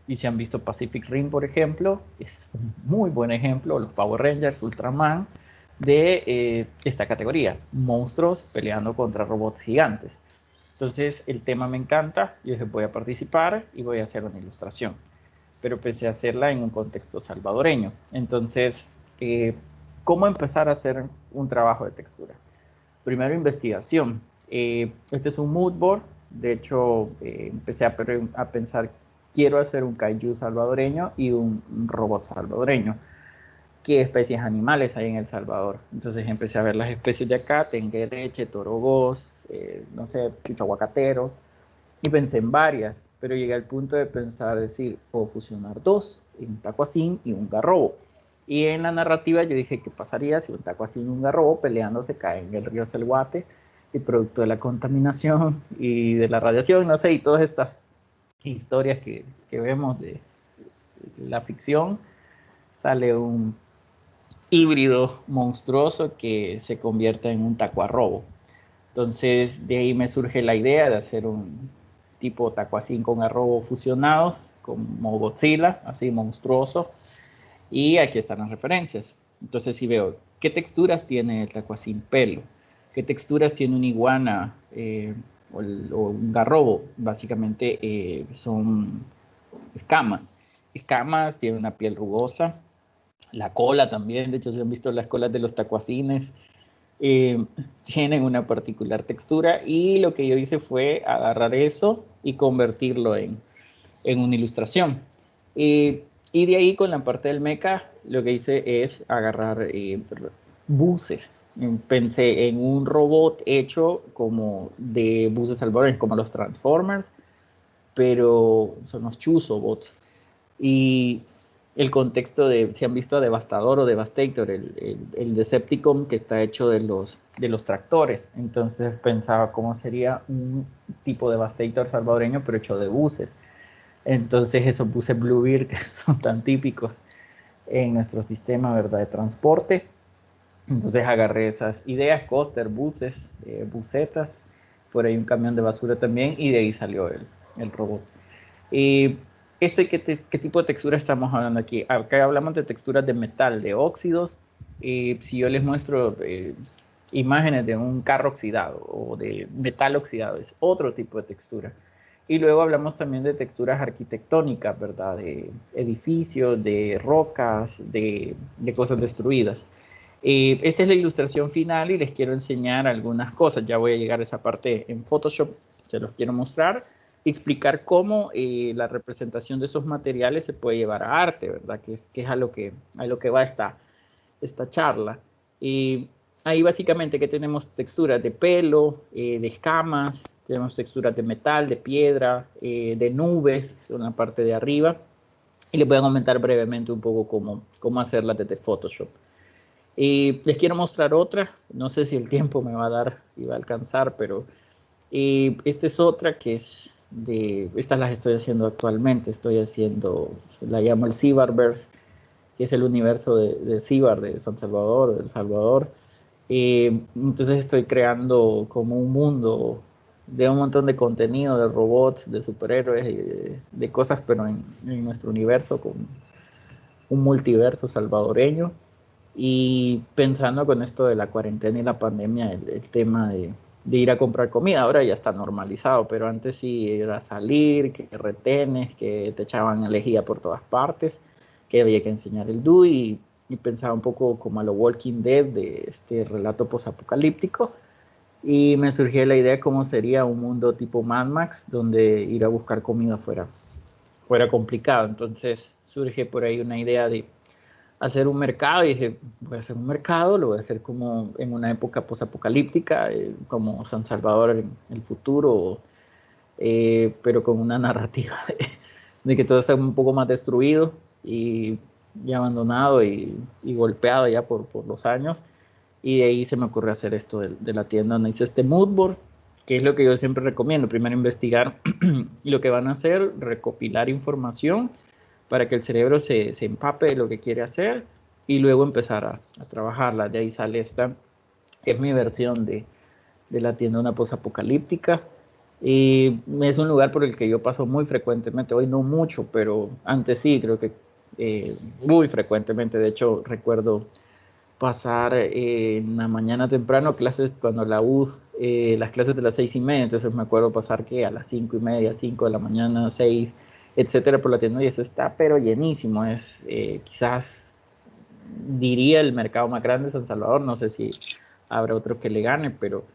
Y si han visto Pacific Rim, por ejemplo, es un muy buen ejemplo, los Power Rangers, Ultraman, de esta categoría, monstruos peleando contra robots gigantes. Entonces el tema me encanta, yo dije voy a participar y voy a hacer una ilustración, pero pensé hacerla en un contexto salvadoreño. Entonces, ¿cómo empezar a hacer un trabajo de textura? Primero, investigación. Este es un mood board. De hecho, empecé a pensar, quiero hacer un kaiju salvadoreño y un robot salvadoreño. ¿Qué especies animales hay en El Salvador? Entonces empecé a ver las especies de acá, tenguereche, torogós, no sé, chuchahuacatero, y pensé en varias, pero llegué al punto de pensar, decir, puedo fusionar dos, un tacuacín y un garrobo. Y en la narrativa yo dije, ¿qué pasaría si un tacuacín y un garrobo peleándose caen en el río Selguate y producto de la contaminación y de la radiación, no sé, y todas estas historias que vemos de la ficción, sale un híbrido monstruoso que se convierte en un tacuarrobo. Entonces de ahí me surge la idea de hacer un tipo tacuacín con arrobo fusionados, como Godzilla, así monstruoso. Y aquí están las referencias. Entonces si veo, ¿qué texturas tiene el tacuacín? Pelo. ¿Qué texturas tiene una iguana o un garrobo? Básicamente son escamas. Escamas, tiene una piel rugosa. La cola también, de hecho, si han visto las colas de los tacuacines, eh, tienen una particular textura. Y lo que yo hice fue agarrar eso y convertirlo en una ilustración. Y de ahí con la parte del mecha, lo que hice es agarrar buses. Pensé en un robot hecho como de buses salvadoreños, como los Transformers, pero son los Chuzobots. Y el contexto de, si han visto a Devastador o Devastator, el Decepticon que está hecho de los tractores. Entonces pensaba cómo sería un tipo Devastator salvadoreño, pero hecho de buses. Entonces esos buses Bluebird que son tan típicos en nuestro sistema, ¿verdad?, de transporte. Entonces agarré esas ideas, coaster, buses, busetas, por ahí un camión de basura también, y de ahí salió el robot. Eh, ¿qué tipo de textura estamos hablando aquí? Acá hablamos de texturas de metal, de óxidos. Si yo les muestro imágenes de un carro oxidado o de metal oxidado, es otro tipo de textura. Y luego hablamos también de texturas arquitectónicas, ¿verdad? De edificios, de rocas, de cosas destruidas. Esta es la ilustración final y les quiero enseñar algunas cosas. Ya voy a llegar a esa parte en Photoshop, se los quiero mostrar, explicar cómo la representación de esos materiales se puede llevar a arte, ¿verdad? Que es a lo que va esta charla. Ahí básicamente que tenemos texturas de pelo, de escamas, tenemos texturas de metal, de piedra, de nubes, en la parte de arriba. Y les voy a comentar brevemente un poco cómo hacerlas desde Photoshop. Les quiero mostrar otra, no sé si el tiempo me va a dar y va a alcanzar, pero esta es otra que es estas las estoy haciendo actualmente, la llamo el Cibarverse, que es el universo de Cibar, de San Salvador, de El Salvador. Entonces estoy creando como un mundo de un montón de contenido, de robots, de superhéroes, de cosas, pero en nuestro universo, con un multiverso salvadoreño. Y pensando con esto de la cuarentena y la pandemia, el tema de ir a comprar comida, ahora ya está normalizado, pero antes sí era salir, que retenes, que te echaban lejía por todas partes, que había que enseñar el DU y pensaba un poco como a lo Walking Dead, de este relato posapocalíptico, y me surgió la idea de cómo sería un mundo tipo Mad Max, donde ir a buscar comida fuera complicado. Entonces surge por ahí una idea de hacer un mercado y dije, voy a hacer un mercado, lo voy a hacer como en una época posapocalíptica, como San Salvador en el futuro, pero con una narrativa de que todo está un poco más destruido y abandonado y golpeado ya por los años. Y de ahí se me ocurrió hacer esto de la tienda donde hice este mood board, que es lo que yo siempre recomiendo. Primero investigar y lo que van a hacer, recopilar información para que el cerebro se empape de lo que quiere hacer y luego empezar a trabajarla. De ahí sale esta, que es mi versión de la tienda una posapocalíptica. Y es un lugar por el que yo paso muy frecuentemente, hoy no mucho, pero antes sí, creo que muy frecuentemente. De hecho, recuerdo pasar en la mañana temprano clases cuando la U, las clases de las 6:30, entonces me acuerdo pasar que a las 5:30, 5 de la mañana, 6, etcétera, por la tienda y eso está pero llenísimo, es quizás diría el mercado más grande de San Salvador, no sé si habrá otro que le gane, pero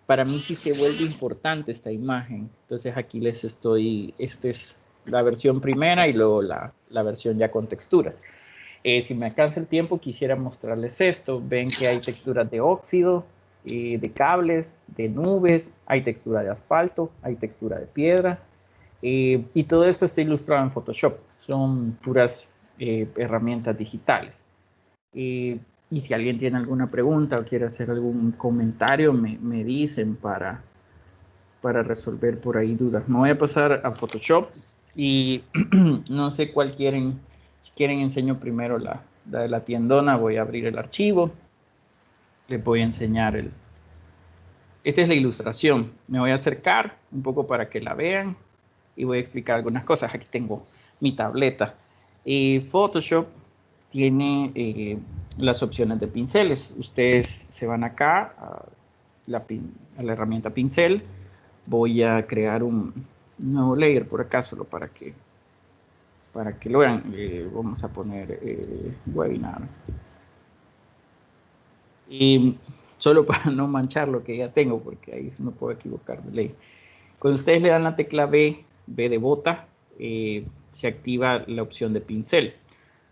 para mí sí se vuelve importante esta imagen, entonces aquí les estoy, esta es la versión primera y luego la versión ya con texturas. Si me alcanza el tiempo, quisiera mostrarles esto. Ven que hay texturas de óxido, de cables, de nubes, hay textura de asfalto, hay textura de piedra. Y todo esto está ilustrado en Photoshop. Son puras herramientas digitales. Y si alguien tiene alguna pregunta o quiere hacer algún comentario, me dicen para resolver por ahí dudas. Me voy a pasar a Photoshop y no sé cuál quieren. Si quieren enseño primero la de la tiendona. Voy a abrir el archivo. Les voy a enseñar esta es la ilustración. Me voy a acercar un poco para que la vean y voy a explicar algunas cosas. Aquí tengo mi tableta. Photoshop tiene las opciones de pinceles. Ustedes se van acá a la herramienta pincel. Voy a crear un nuevo layer por acá solo para que lo vean. Vamos a poner webinar. Y solo para no manchar lo que ya tengo, porque ahí no puedo equivocar de ley. Cuando ustedes le dan la tecla B de bota, se activa la opción de pincel.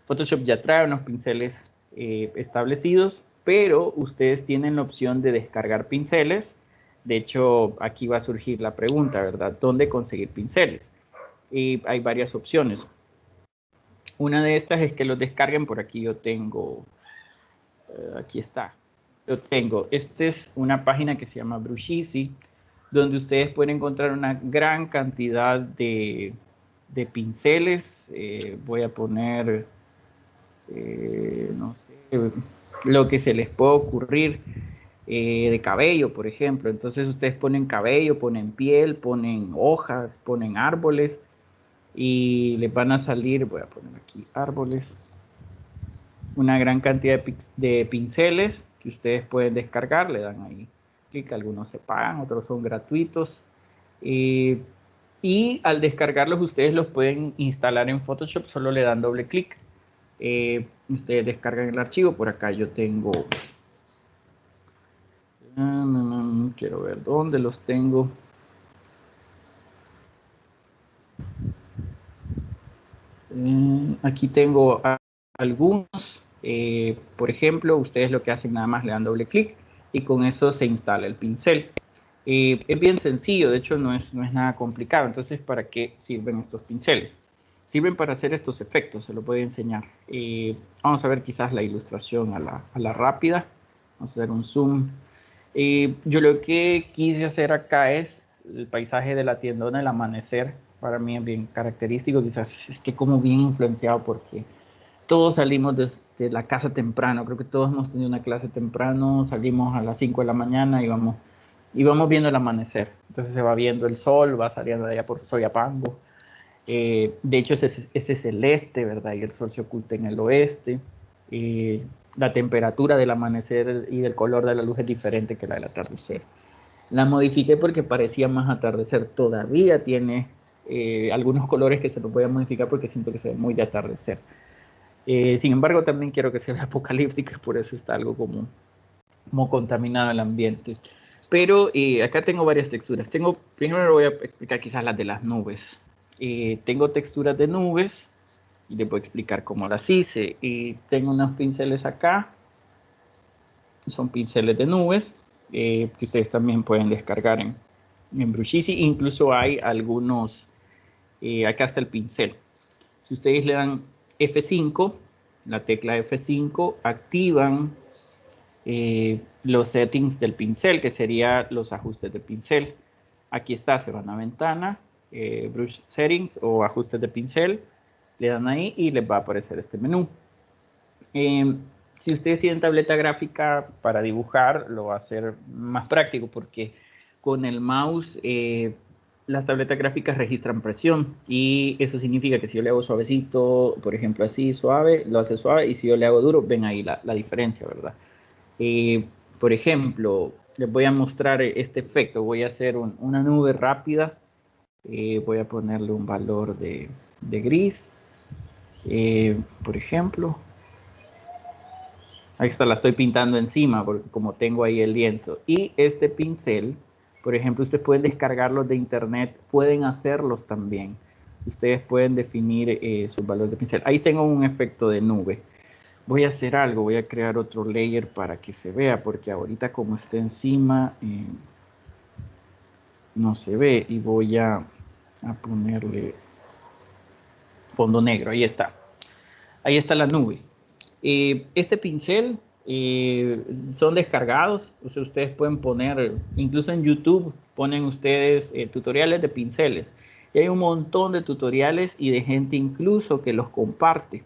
Photoshop ya trae unos pinceles establecidos, pero ustedes tienen la opción de descargar pinceles. De hecho, aquí va a surgir la pregunta, ¿verdad? ¿Dónde conseguir pinceles? Hay varias opciones. Una de estas es que los descarguen. Por aquí yo tengo, aquí está. Yo tengo, esta es una página que se llama Brushizi, donde ustedes pueden encontrar una gran cantidad de pinceles. Voy a poner, no sé, lo que se les pueda ocurrir, de cabello, por ejemplo. Entonces ustedes ponen cabello, ponen piel, ponen hojas, ponen árboles y les van a salir, voy a poner aquí árboles, una gran cantidad de pinceles que ustedes pueden descargar. Le dan ahí clic, algunos se pagan, otros son gratuitos. Y al descargarlos ustedes los pueden instalar en Photoshop, solo le dan doble clic. Ustedes descargan el archivo. Por acá yo tengo, quiero ver dónde los tengo. Aquí tengo algunos. Por ejemplo, ustedes lo que hacen, nada más le dan doble clic y con eso se instala el pincel. Es bien sencillo, de hecho no es nada complicado. Entonces, ¿para qué sirven estos pinceles? Sirven para hacer estos efectos, se los voy a enseñar. Vamos a ver quizás la ilustración a la rápida. Vamos a hacer un zoom. Yo lo que quise hacer acá es el paisaje de la tiendona, el amanecer. Para mí es bien característico, quizás esté como bien influenciado porque todos salimos de la casa temprano. Creo que todos hemos tenido una clase temprano, salimos a las 5 de la mañana y vamos viendo el amanecer. Entonces se va viendo el sol, va saliendo de allá por Soyapango. De hecho, ese celeste, ¿verdad? Y el sol se oculta en el oeste. La temperatura del amanecer y del color de la luz es diferente que la del atardecer. La modifiqué porque parecía más atardecer. Todavía tiene algunos colores que se los voy a modificar porque siento que se ve muy de atardecer. Sin embargo, también quiero que se vea apocalíptica, por eso está algo como contaminado el ambiente. Pero acá tengo varias texturas. Primero voy a explicar quizás las de las nubes. Tengo texturas de nubes y les voy a explicar cómo las hice. Tengo unos pinceles acá. Son pinceles de nubes que ustedes también pueden descargar en Brushizi. Incluso hay algunos, acá está el pincel. Si ustedes le dan F5, la tecla F5, activan los settings del pincel, que serían los ajustes de pincel. Aquí está, se van a ventana, brush settings o ajustes de pincel, le dan ahí y les va a aparecer este menú. Si ustedes tienen tableta gráfica para dibujar, lo va a hacer más práctico porque con el mouse las tabletas gráficas registran presión y eso significa que si yo le hago suavecito, por ejemplo así, suave, lo hace suave, y si yo le hago duro, ven ahí la diferencia, ¿verdad? Por ejemplo, les voy a mostrar este efecto. Voy a hacer una nube rápida. Voy a ponerle un valor de gris. Por ejemplo, ahí está, la estoy pintando encima porque como tengo ahí el lienzo. Y este pincel, por ejemplo, ustedes pueden descargarlos de internet, pueden hacerlos también. Ustedes pueden definir sus valores de pincel. Ahí tengo un efecto de nube. Voy a hacer algo, voy a crear otro layer para que se vea, porque ahorita como está encima, no se ve. Y voy a ponerle fondo negro, ahí está. Ahí está la nube. Este pincel son descargados, o sea, ustedes pueden poner, incluso en YouTube ponen ustedes tutoriales de pinceles. Y hay un montón de tutoriales y de gente incluso que los comparte.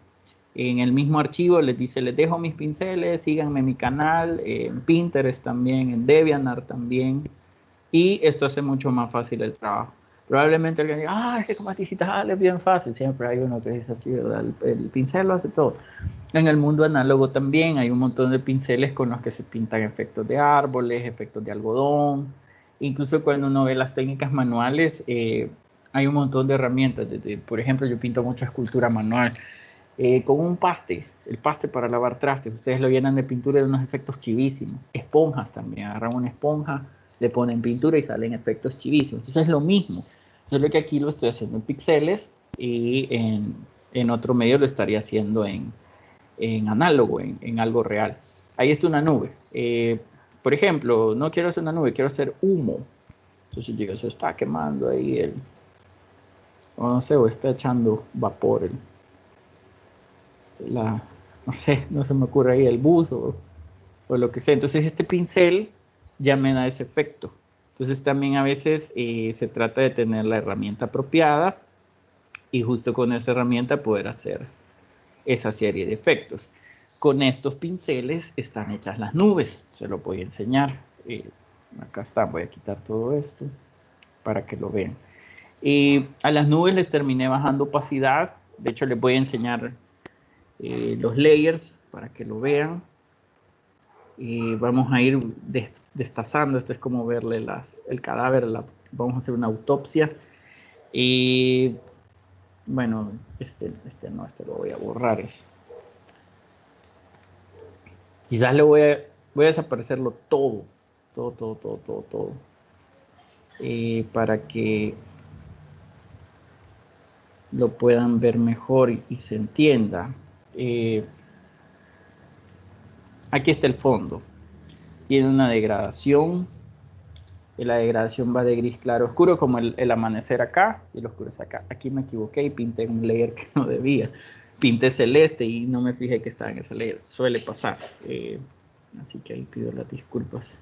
En el mismo archivo les dice, les dejo mis pinceles, síganme en mi canal, en Pinterest también, en DeviantArt también. Y esto hace mucho más fácil el trabajo. Probablemente alguien diga, es que como es digital es bien fácil. Siempre hay uno que dice así, ¿verdad? El pincel lo hace todo. En el mundo análogo también hay un montón de pinceles con los que se pintan efectos de árboles, efectos de algodón. Incluso cuando uno ve las técnicas manuales, hay un montón de herramientas. Por ejemplo, yo pinto mucha escultura manual. Con un paste, el paste para lavar trastes, ustedes lo llenan de pintura y de unos efectos chivísimos. Esponjas también, agarran una esponja, le ponen pintura y salen efectos chivísimos. Entonces es lo mismo, solo que aquí lo estoy haciendo en píxeles y en otro medio lo estaría haciendo en análogo, en algo real. Ahí está una nube. Por ejemplo, no quiero hacer una nube, quiero hacer humo. Entonces digo, se está quemando ahí o no sé, o está echando vapor no sé, no se me ocurre ahí el bus o lo que sea. Entonces este pincel ya me da ese efecto. Entonces también a veces se trata de tener la herramienta apropiada y justo con esa herramienta poder hacer esa serie de efectos. Con estos pinceles están hechas las nubes, se lo voy a enseñar. Acá está, voy a quitar todo esto para que lo vean. A las nubes les terminé bajando opacidad, de hecho les voy a enseñar los layers para que lo vean. Vamos a ir destazando, esto es como verle el cadáver, vamos a hacer una autopsia. Y bueno, este lo voy a borrar. Quizás voy a desaparecerlo todo, para que lo puedan ver mejor y se entienda. Aquí está el fondo. Tiene una degradación. Y la degradación va de gris claro oscuro, como el amanecer acá y el oscuro es acá. Aquí me equivoqué y pinté un layer que no debía. Pinté celeste y no me fijé que estaba en ese layer. Suele pasar. Así que ahí pido las disculpas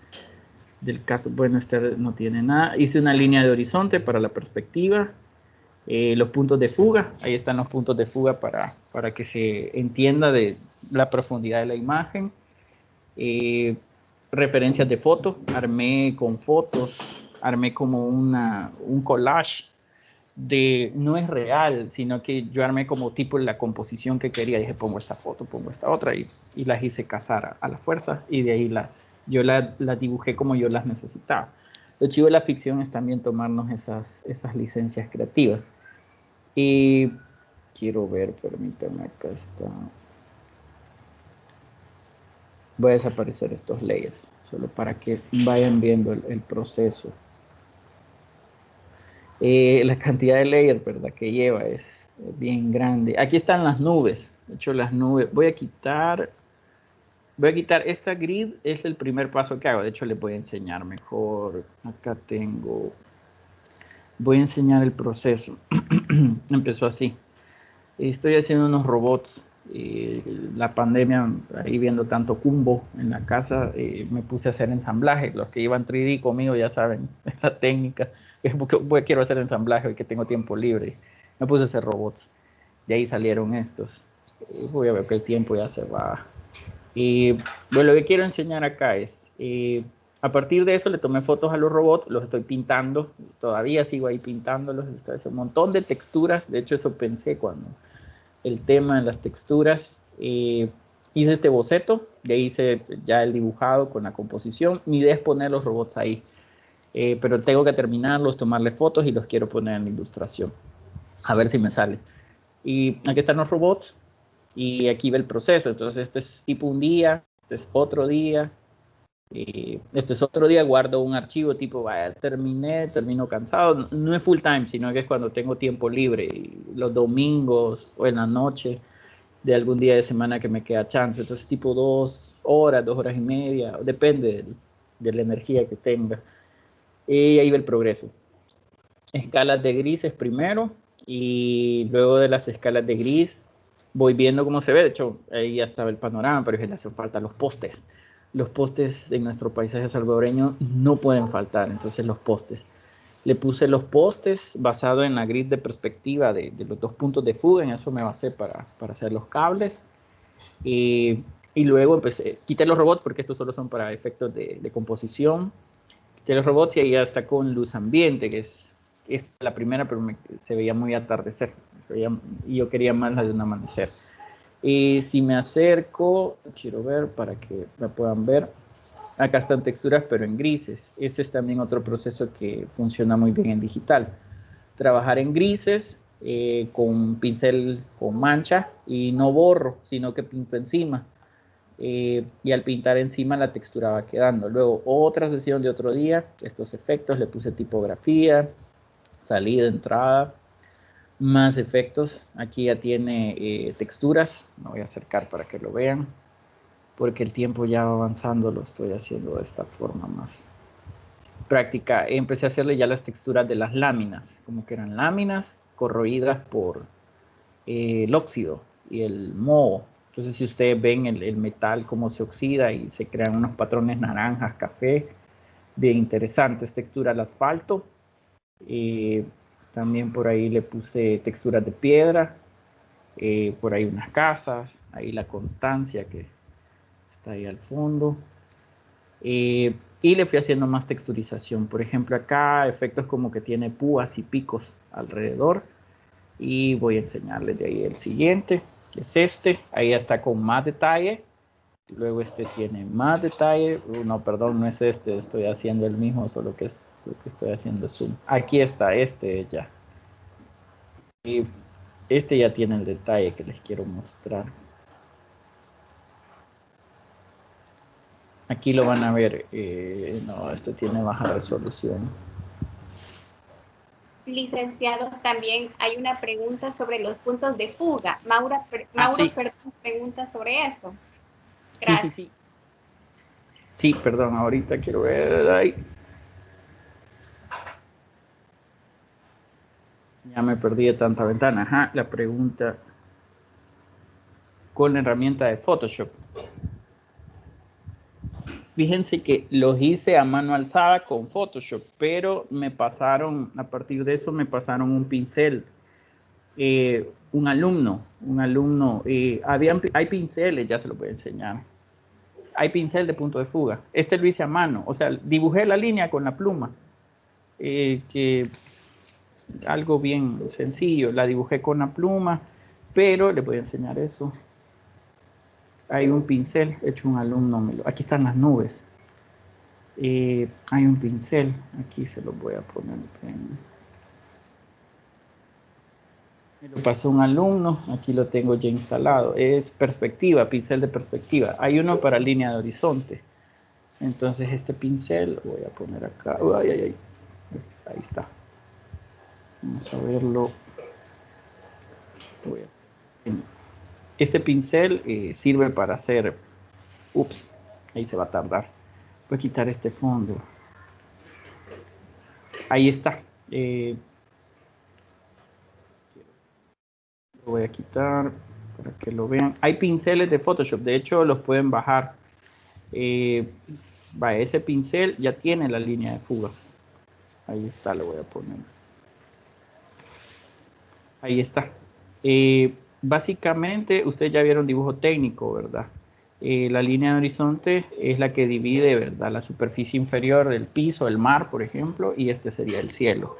del caso. Bueno, este no tiene nada. Hice una línea de horizonte para la perspectiva. Los puntos de fuga, ahí están los puntos de fuga para que se entienda de la profundidad de la imagen. Referencias de fotos, armé con fotos, armé como un collage no es real, sino que yo armé como tipo la composición que quería. Dije, pongo esta foto, pongo esta otra y las hice casar a la fuerza y de ahí yo las dibujé como yo las necesitaba. Lo chivo de la ficción es también tomarnos esas licencias creativas. Y quiero ver, permítanme, acá está. Voy a desaparecer estos layers, solo para que vayan viendo el proceso. La cantidad de layers, ¿verdad?, que lleva es bien grande. Aquí están las nubes. De hecho, las nubes. Voy a quitar esta grid, es el primer paso que hago. De hecho, les voy a enseñar mejor. Acá tengo. Voy a enseñar el proceso. Empezó así. Estoy haciendo unos robots. La pandemia, ahí viendo tanto Kumbo en la casa, me puse a hacer ensamblaje. Los que iban 3D conmigo ya saben la técnica. Quiero hacer ensamblaje y que tengo tiempo libre. Me puse a hacer robots. De ahí salieron estos. Voy a ver que el tiempo ya se va. Bueno, lo que quiero enseñar acá es, a partir de eso le tomé fotos a los robots, los estoy pintando, todavía sigo ahí pintándolos, un montón de texturas. De hecho eso pensé cuando el tema de las texturas. Hice este boceto, de ahí hice ya el dibujado con la composición. Mi idea es poner los robots ahí, pero tengo que terminarlos, tomarle fotos y los quiero poner en la ilustración. A ver si me sale. Y aquí están los robots y aquí ve el proceso. Entonces este es tipo un día, este es otro día. Este es otro día, guardo un archivo tipo, vaya, termino cansado. No es full time, sino que es cuando tengo tiempo libre, los domingos o en la noche de algún día de semana que me queda chance. Entonces tipo 2 horas, 2 horas y media, depende de la energía que tenga. Y ahí ve el progreso. Escalas de grises primero y luego de las escalas de gris voy viendo cómo se ve. De hecho, ahí ya estaba el panorama, pero le hacen falta los postes. Los postes en nuestro paisaje salvadoreño no pueden faltar, entonces los postes. Le puse los postes basado en la grid de perspectiva de los 2 puntos de fuga, en eso me basé para hacer los cables. Y luego empecé, quité los robots porque estos solo son para efectos de composición. Quité los robots y ahí ya está con luz ambiente, que es la primera, pero se veía muy atardecer. Y yo quería más la de un amanecer. Si me acerco, quiero ver para que me puedan ver. Acá están texturas, pero en grises. Ese es también otro proceso que funciona muy bien en digital. Trabajar en grises con pincel con mancha y no borro, sino que pinto encima. Y al pintar encima la textura va quedando. Luego otra sesión de otro día, estos efectos, le puse tipografía, salida, entrada, más efectos. Aquí ya tiene texturas, me voy a acercar para que lo vean, porque el tiempo ya va avanzando, lo estoy haciendo de esta forma más práctica. Empecé a hacerle ya las texturas de las láminas, como que eran láminas corroídas por el óxido y el moho. Entonces, si ustedes ven el metal cómo se oxida y se crean unos patrones naranjas, café, bien interesantes. Textura al asfalto. También por ahí le puse texturas de piedra. Por ahí unas casas. Ahí la Constancia que está ahí al fondo. Y le fui haciendo más texturización. Por ejemplo, acá efectos como que tiene púas y picos alrededor. Y voy a enseñarles de ahí el siguiente. Es este. Ahí está con más detalle. Luego este tiene más detalle. No, perdón, no es este. Estoy haciendo el mismo, solo que es lo que estoy haciendo zoom. Aquí está este ya. Y este ya tiene el detalle que les quiero mostrar. Aquí lo van a ver. No, este tiene baja resolución. Licenciado, también hay una pregunta sobre los puntos de fuga. Mauro, Sí. pregunta sobre eso. Gracias. Sí. Sí, perdón, ahorita quiero ver ahí. Ya me perdí de tanta ventana. Ajá, la pregunta con la herramienta de Photoshop. Fíjense que los hice a mano alzada con Photoshop, pero me pasaron, a partir de eso me pasaron un pincel. Un alumno, hay pinceles, ya se los voy a enseñar. Hay pincel de punto de fuga. Este lo hice a mano, o sea, dibujé la línea con la pluma, que algo bien sencillo, la dibujé con la pluma, pero les voy a enseñar eso. Hay un pincel hecho un alumno, aquí están las nubes. Hay un pincel, aquí se los voy a poner. Me lo pasó un alumno, aquí lo tengo ya instalado. Es perspectiva, pincel de perspectiva. Hay uno para línea de horizonte. Entonces este pincel, lo voy a poner acá. Ay, ay, ay. Ahí está. Vamos a verlo. Este pincel sirve para hacer... Ups, ahí se va a tardar. Voy a quitar este fondo. Ahí está. Lo voy a quitar para que lo vean. Hay pinceles de Photoshop, de hecho los pueden bajar. Ese pincel ya tiene la línea de fuga. Ahí está, lo voy a poner. Ahí está. Básicamente, ustedes ya vieron dibujo técnico, ¿verdad? La línea de horizonte es la que divide, ¿verdad? La superficie inferior del piso, el mar, por ejemplo, y este sería el cielo.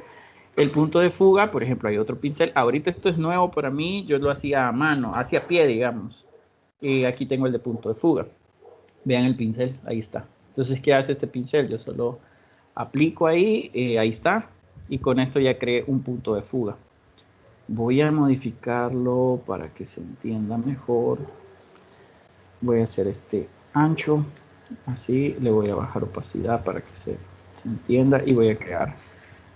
El punto de fuga, por ejemplo, hay otro pincel. Ahorita esto es nuevo para mí, yo lo hacía a mano, hacia pie, digamos. Aquí tengo el de punto de fuga. Vean el pincel, ahí está. Entonces, ¿qué hace este pincel? Yo solo aplico ahí, ahí está, y con esto ya creé un punto de fuga. Voy a modificarlo para que se entienda mejor. Voy a hacer este ancho, así, le voy a bajar opacidad para que se entienda y voy a crear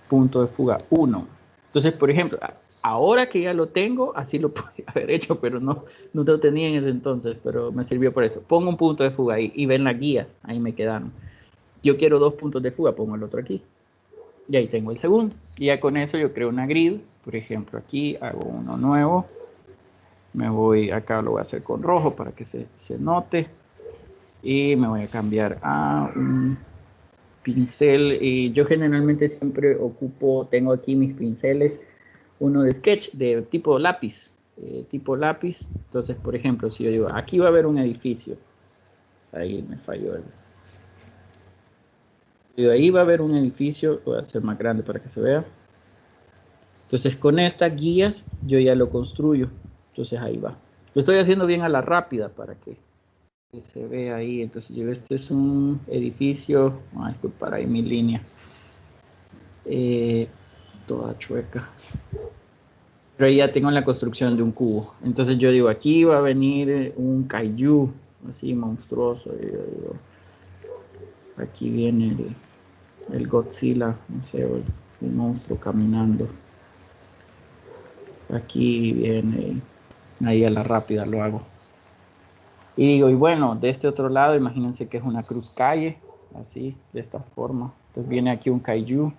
punto de fuga 1. Entonces, por ejemplo, ahora que ya lo tengo, así lo podía haber hecho, pero no lo tenía en ese entonces, pero me sirvió por eso. Pongo un punto de fuga ahí y ven las guías, ahí me quedaron. Yo quiero 2 puntos de fuga, pongo el otro aquí. Y ahí tengo el segundo. Y ya con eso yo creo una grid. Por ejemplo, aquí hago uno nuevo. Me voy, acá lo voy a hacer con rojo para que se note. Y me voy a cambiar a un pincel. Y yo generalmente siempre ocupo, tengo aquí mis pinceles, uno de sketch de tipo lápiz. Entonces, por ejemplo, si yo digo, aquí va a haber un edificio. Ahí me falló el... Ahí va a haber un edificio, voy a hacer más grande para que se vea. Entonces con estas guías yo ya lo construyo. Entonces ahí va. Lo estoy haciendo bien a la rápida para que se vea ahí. Entonces yo, este es un edificio, a disculpar ahí mi línea. Toda chueca. Pero ahí ya tengo la construcción de un cubo. Entonces yo digo, aquí va a venir un kaiju, así monstruoso. Aquí viene el Godzilla, no sé, el monstruo caminando. Aquí viene, ahí a la rápida lo hago. Y digo, y bueno, de este otro lado, imagínense que es una cruz calle, así, de esta forma. Entonces viene aquí un kaiju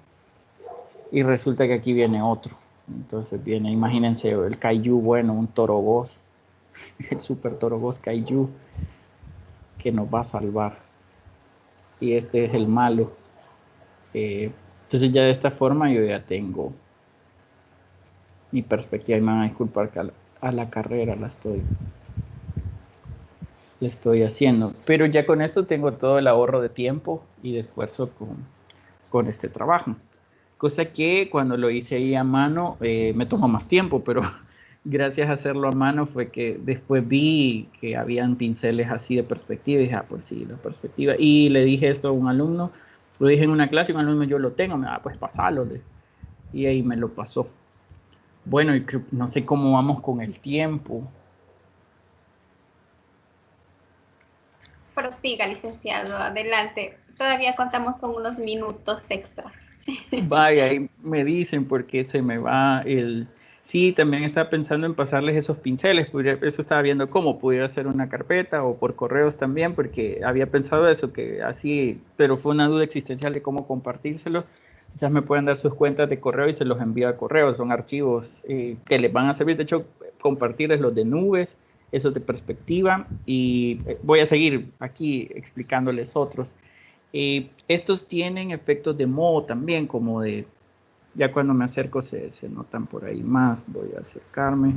y resulta que aquí viene otro. Entonces viene, imagínense el kaiju, bueno, un torobos, el super torobos kaiju que nos va a salvar. Y este es el malo. Entonces ya de esta forma yo ya tengo mi perspectiva. Y me van a disculpar que a la carrera la estoy haciendo. Pero ya con esto tengo todo el ahorro de tiempo y de esfuerzo con este trabajo. Cosa que cuando lo hice ahí a mano me tomó más tiempo, pero gracias a hacerlo a mano fue que después vi que habían pinceles así de perspectiva y dije, ah, pues sí, la perspectiva. Y le dije esto a un alumno, lo dije en una clase, un alumno, yo lo tengo, pues pasalo. Y ahí me lo pasó. Bueno, y no sé cómo vamos con el tiempo. Prosiga, licenciado, adelante. Todavía contamos con unos minutos extra. Vaya, y me dicen porque se me va el... Sí, también estaba pensando en pasarles esos pinceles, eso estaba viendo cómo pudiera hacer una carpeta o por correos también, porque había pensado eso, que así, pero fue una duda existencial de cómo compartírselo. Quizás me pueden dar sus cuentas de correo y se los envío a correo, son archivos que les van a servir, de hecho, compartirles los de nubes, esos de perspectiva, y voy a seguir aquí explicándoles otros. Estos tienen efectos de moho también, como de, ya cuando me acerco se notan por ahí más, voy a acercarme.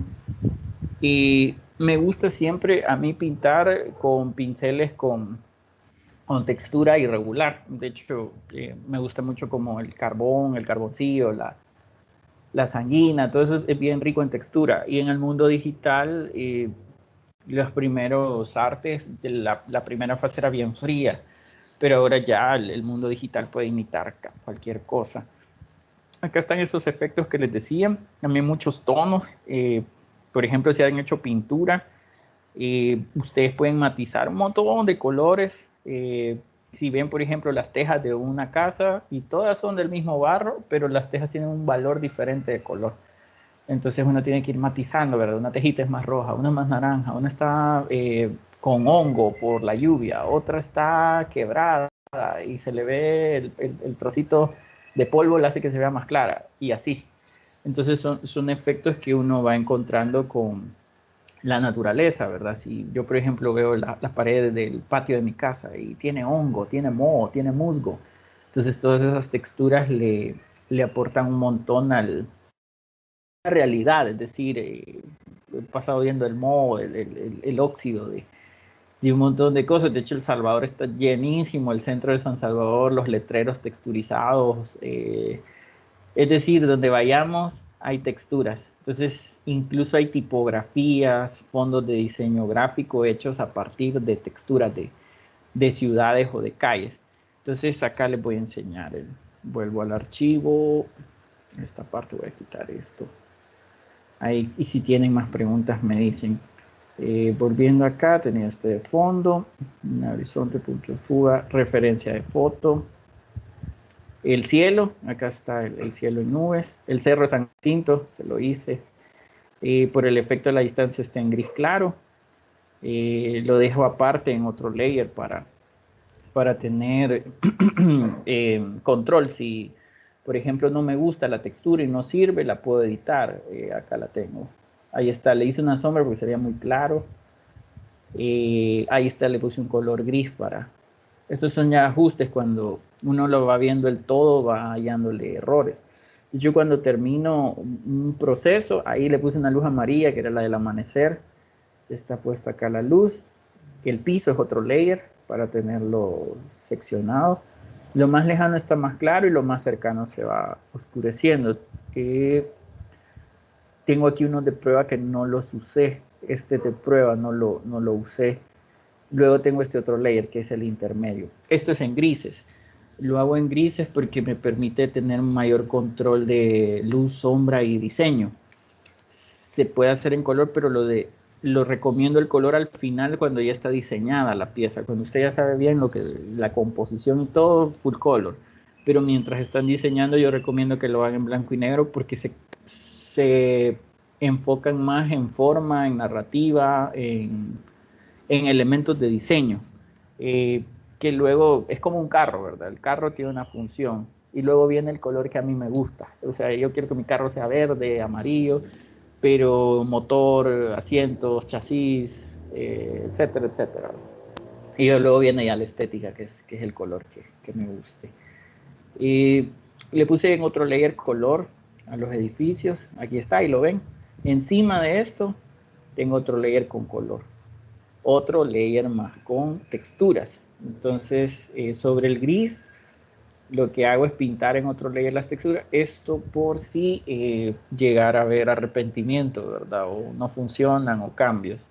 Y me gusta siempre a mí pintar con pinceles con textura irregular. De hecho, me gusta mucho como el carbón, el carboncillo, la sanguina, todo eso es bien rico en textura. Y en el mundo digital, los primeros artes, la primera fase era bien fría, pero ahora ya el mundo digital puede imitar cualquier cosa. Acá están esos efectos que les decía, también muchos tonos, por ejemplo, si han hecho pintura, ustedes pueden matizar un montón de colores, si ven, por ejemplo, las tejas de una casa y todas son del mismo barro, pero las tejas tienen un valor diferente de color. Entonces uno tiene que ir matizando, ¿verdad? Una tejita es más roja, una es más naranja, una está con hongo por la lluvia, otra está quebrada y se le ve el trocito de polvo, le hace que se vea más clara y así. Entonces son efectos que uno va encontrando con la naturaleza, ¿verdad? Si yo, por ejemplo, veo las paredes del patio de mi casa y tiene hongo, tiene moho, tiene musgo, entonces todas esas texturas le aportan un montón al realidad, es decir, he pasado viendo el moho, el óxido de un montón de cosas. De hecho, El Salvador está llenísimo, el centro de San Salvador, los letreros texturizados, es decir, donde vayamos hay texturas. Entonces, incluso hay tipografías, fondos de diseño gráfico hechos a partir de texturas de ciudades o de calles. Entonces, acá les voy a enseñar. Vuelvo al archivo. Esta parte voy a quitar esto. Ahí, y si tienen más preguntas me dicen. Volviendo acá, tenía este de fondo, un horizonte, punto de fuga, referencia de foto. El cielo, acá está el cielo en nubes. El cerro de San Jacinto, se lo hice. Por el efecto de la distancia está en gris claro. Lo dejo aparte en otro layer para tener control. Si, por ejemplo, no me gusta la textura y no sirve, la puedo editar. Acá la tengo. Ahí está, le hice una sombra porque sería muy claro. Ahí está, le puse un color gris para... Estos son ya ajustes cuando uno lo va viendo el todo, va hallándole errores. Yo cuando termino un proceso, ahí le puse una luz amarilla, que era la del amanecer. Está puesta acá la luz. El piso es otro layer para tenerlo seccionado. Lo más lejano está más claro y lo más cercano se va oscureciendo. Tengo aquí unos de prueba que no los usé. Este de prueba no lo usé. Luego tengo este otro layer que es el intermedio. Esto es en grises. Lo hago en grises porque me permite tener mayor control de luz, sombra y diseño. Se puede hacer en color, pero lo recomiendo el color al final cuando ya está diseñada la pieza. Cuando usted ya sabe bien la composición y todo, full color. Pero mientras están diseñando, yo recomiendo que lo hagan en blanco y negro porque se enfocan más en forma, en narrativa, en elementos de diseño, que luego es como un carro, ¿verdad? El carro tiene una función y luego viene el color que a mí me gusta. O sea, yo quiero que mi carro sea verde, amarillo, pero motor, asientos, chasis, etcétera, etcétera. Y luego viene ya la estética, que es el color que me guste. Y le puse en otro layer color a los edificios. Aquí está, y lo ven. Encima de esto tengo otro layer con color. Otro layer más con texturas. Entonces, sobre el gris, lo que hago es pintar en otro layer las texturas. Esto por si llegara a haber arrepentimiento, ¿verdad? O no funcionan o cambios.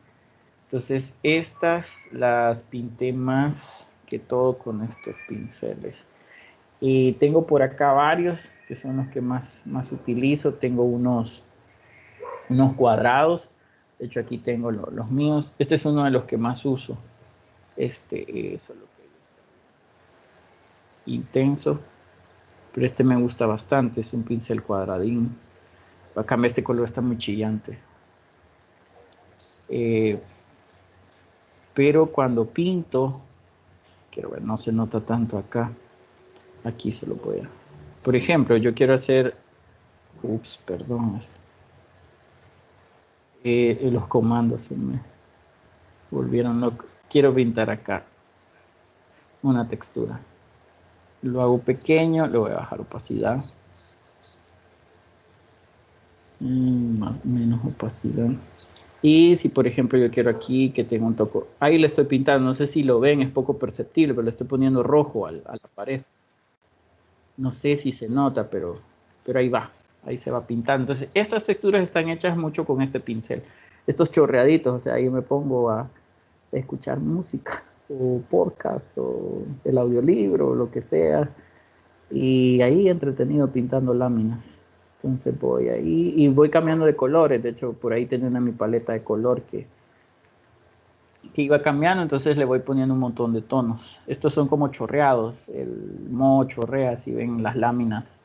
Entonces, estas las pinté más que todo con estos pinceles. Y tengo por acá varios, que son los que más utilizo. Tengo unos cuadrados. De hecho, aquí tengo los míos. Este es uno de los que más uso. Solo que intenso, pero este me gusta bastante, es un pincel cuadradín. Acá este color está muy chillante, pero cuando pinto, quiero ver, no se nota tanto acá. Aquí se lo voy a... Por ejemplo, yo quiero hacer... Ups, perdón. Los comandos se me volvieron locos. Quiero pintar acá una textura. Lo hago pequeño, le voy a bajar opacidad. Menos opacidad. Y si por ejemplo yo quiero aquí que tenga un toque, ahí le estoy pintando, no sé si lo ven, es poco perceptible, pero le estoy poniendo rojo a la pared. No sé si se nota, pero ahí va, ahí se va pintando. Entonces estas texturas están hechas mucho con este pincel. Estos chorreaditos, o sea, ahí me pongo a escuchar música o podcast o el audiolibro o lo que sea. Y ahí entretenido pintando láminas. Entonces voy ahí y voy cambiando de colores. De hecho, por ahí tenía mi paleta de color que iba cambiando, entonces le voy poniendo un montón de tonos. Estos son como chorreados. El moho chorrea, si ven las láminas.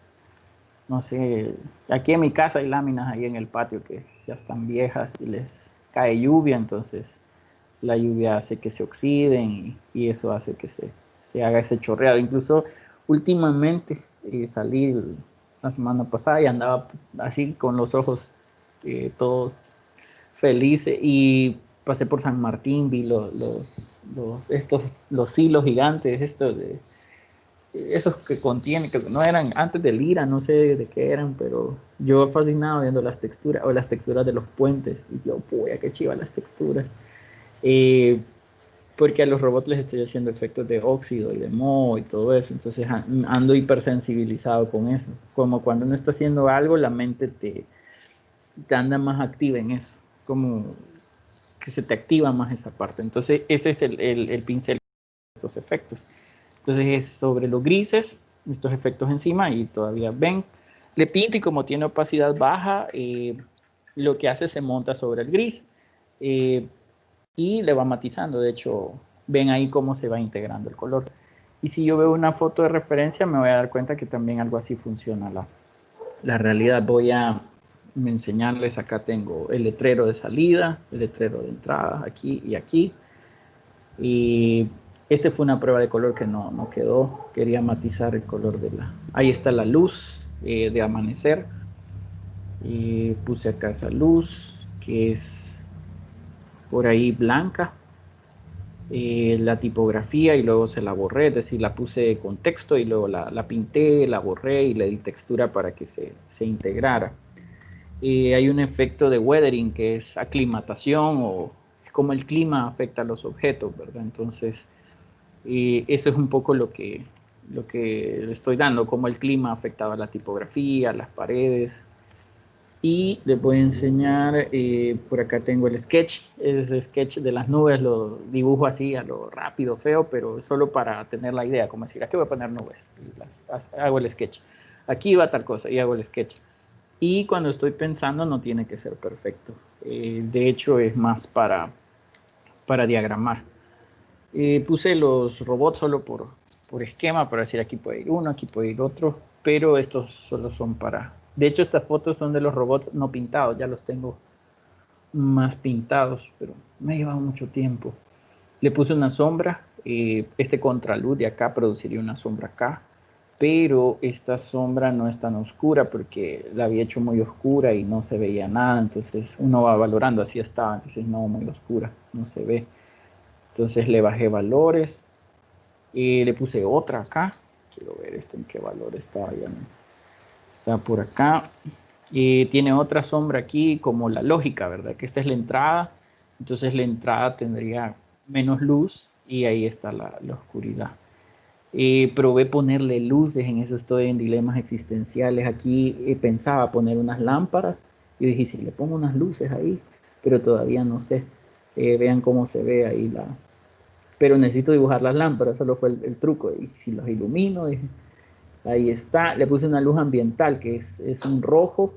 No sé, aquí en mi casa hay láminas ahí en el patio que ya están viejas y les cae lluvia, entonces la lluvia hace que se oxiden y eso hace que se haga ese chorreado. Incluso últimamente salí la semana pasada y andaba así con los ojos todos felices y pasé por San Martín, vi los hilos gigantes, esos que contienen, que no eran antes del Lira, no sé de qué eran, pero yo fascinado viendo las texturas, o las texturas de los puentes, y yo, puya, qué chiva las texturas. Porque a los robots les estoy haciendo efectos de óxido y de moho y todo eso, entonces ando hipersensibilizado con eso. Como cuando uno está haciendo algo, la mente te anda más activa en eso, como que se te activa más esa parte. Entonces ese es el pincel de estos efectos. Entonces es sobre los grises, estos efectos encima y todavía ven. Le pinto y como tiene opacidad baja, lo que hace se monta sobre el gris. Y le va matizando. De hecho, ven ahí cómo se va integrando el color. Y si yo veo una foto de referencia, me voy a dar cuenta que también algo así funciona la realidad. Voy a enseñarles, acá tengo el letrero de salida, el letrero de entrada, aquí y aquí. Y este fue una prueba de color que no quedó. Quería matizar el color de Ahí está la luz de amanecer. Y puse acá esa luz. que es por ahí blanca, la tipografía, y luego se la borré, es decir, la puse con texto y luego la pinté, la borré y le di textura para que se integrara. Hay un efecto de weathering, que es aclimatación, o es como el clima afecta a los objetos, ¿verdad? Entonces, eso es un poco lo que le estoy dando, cómo el clima afectaba la tipografía, las paredes. Y les voy a enseñar, por acá tengo el sketch, es el sketch de las nubes, lo dibujo así a lo rápido, feo, pero solo para tener la idea, como decir, aquí voy a poner nubes, hago el sketch, aquí va tal cosa y hago el sketch. Y cuando estoy pensando no tiene que ser perfecto, de hecho es más para diagramar. Puse los robots solo por esquema, para decir aquí puede ir uno, aquí puede ir otro, pero estos solo son para... De hecho, estas fotos son de los robots no pintados, ya los tengo más pintados, pero me ha llevado mucho tiempo. Le puse una sombra, este contraluz de acá produciría una sombra acá, pero esta sombra no es tan oscura porque la había hecho muy oscura y no se veía nada, entonces uno va valorando, así estaba, entonces no, muy oscura, no se ve. Entonces le bajé valores y le puse otra acá. Quiero ver esto en qué valor está. Ya no. Está por acá. Y tiene otra sombra aquí como la lógica, ¿verdad? Que esta es la entrada. Entonces la entrada tendría menos luz y ahí está la oscuridad. Probé ponerle luces, en eso estoy en dilemas existenciales. Aquí pensaba poner unas lámparas y dije, si le pongo unas luces ahí, pero todavía no sé. Vean cómo se ve ahí pero necesito dibujar las lámparas, solo fue el truco. Y si los ilumino, ahí está. Le puse una luz ambiental, que es un rojo.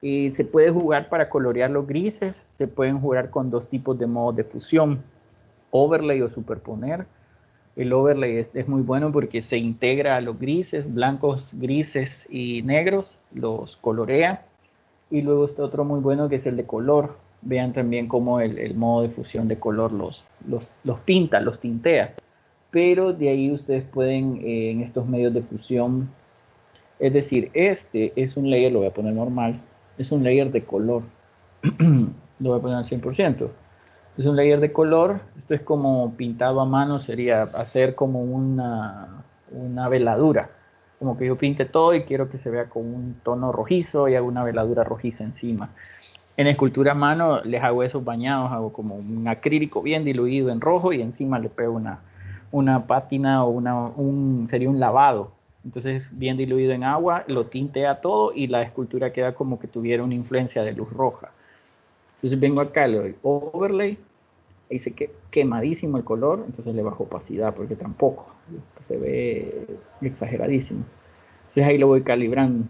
Y se puede jugar para colorear los grises. Se pueden jugar con dos tipos de modos de fusión: overlay o superponer. El overlay es muy bueno porque se integra a los grises, blancos, grises y negros, los colorea. Y luego está otro muy bueno, que es el de color. Vean también cómo el modo de fusión de color los pinta, los tintea. Pero de ahí ustedes pueden, en estos medios de fusión, es decir, este es un layer, lo voy a poner normal, es un layer de color. Lo voy a poner al 100%. Es un layer de color. Esto es como pintado a mano, sería hacer como una veladura. Como que yo pinte todo y quiero que se vea con un tono rojizo y hago una veladura rojiza encima. En escultura a mano les hago esos bañados, hago como un acrílico bien diluido en rojo y encima le pego una pátina o sería un lavado. Entonces bien diluido en agua, lo tintea todo y la escultura queda como que tuviera una influencia de luz roja. Entonces vengo acá, le doy overlay, dice que quemadísimo el color, entonces le bajo opacidad porque tampoco se ve exageradísimo. Entonces ahí lo voy calibrando.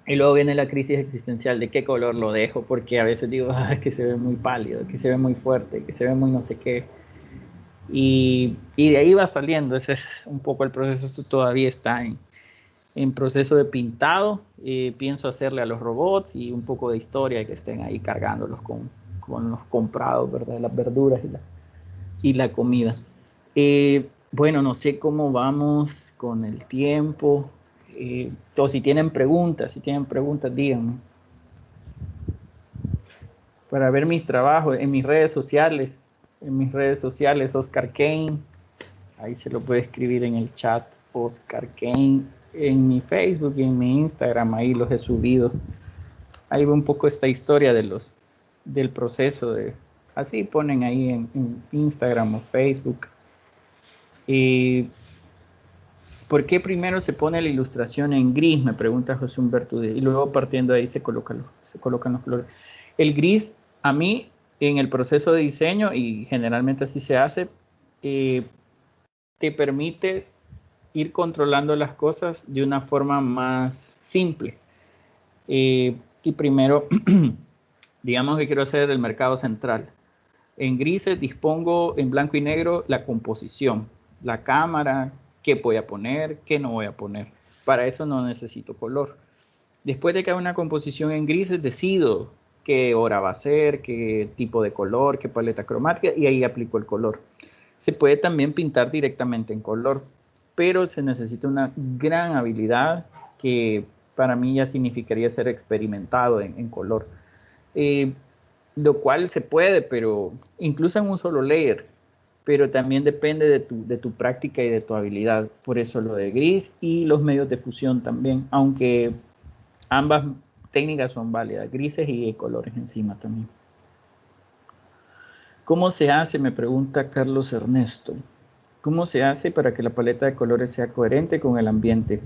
Y luego viene la crisis existencial de qué color lo dejo, porque a veces digo, que se ve muy pálido, que se ve muy fuerte, que se ve muy no sé qué. Y de ahí va saliendo, ese es un poco el proceso. Esto todavía está en proceso de pintado. Pienso hacerle a los robots y un poco de historia, que estén ahí cargándolos con los comprados, ¿verdad? Las verduras y la comida. Bueno, no sé cómo vamos con el tiempo. O si tienen preguntas, díganme. Para ver mis trabajos en mis redes sociales, Oscar Kane, ahí se lo puede escribir en el chat, Oscar Kane, en mi Facebook y en mi Instagram, ahí los he subido. Ahí va un poco esta historia del proceso así ponen ahí en Instagram o Facebook. ¿Por qué primero se pone la ilustración en gris? Me pregunta José Humberto. Y luego partiendo de ahí se colocan los colores. El gris, a mí, en el proceso de diseño, y generalmente así se hace, te permite ir controlando las cosas de una forma más simple. Y primero, digamos que quiero hacer el mercado central. En grises dispongo en blanco y negro la composición, la cámara, qué voy a poner, qué no voy a poner. Para eso no necesito color. Después de que haga una composición en grises, decido qué hora va a ser, qué tipo de color, qué paleta cromática, y ahí aplico el color. Se puede también pintar directamente en color, pero se necesita una gran habilidad que para mí ya significaría ser experimentado en color. lo cual se puede, pero incluso en un solo layer, pero también depende de tu práctica y de tu habilidad. Por eso lo de gris y los medios de fusión también, aunque ambas técnicas son válidas, grises y colores encima también. ¿Cómo se hace? Me pregunta Carlos Ernesto. ¿Cómo se hace para que la paleta de colores sea coherente con el ambiente?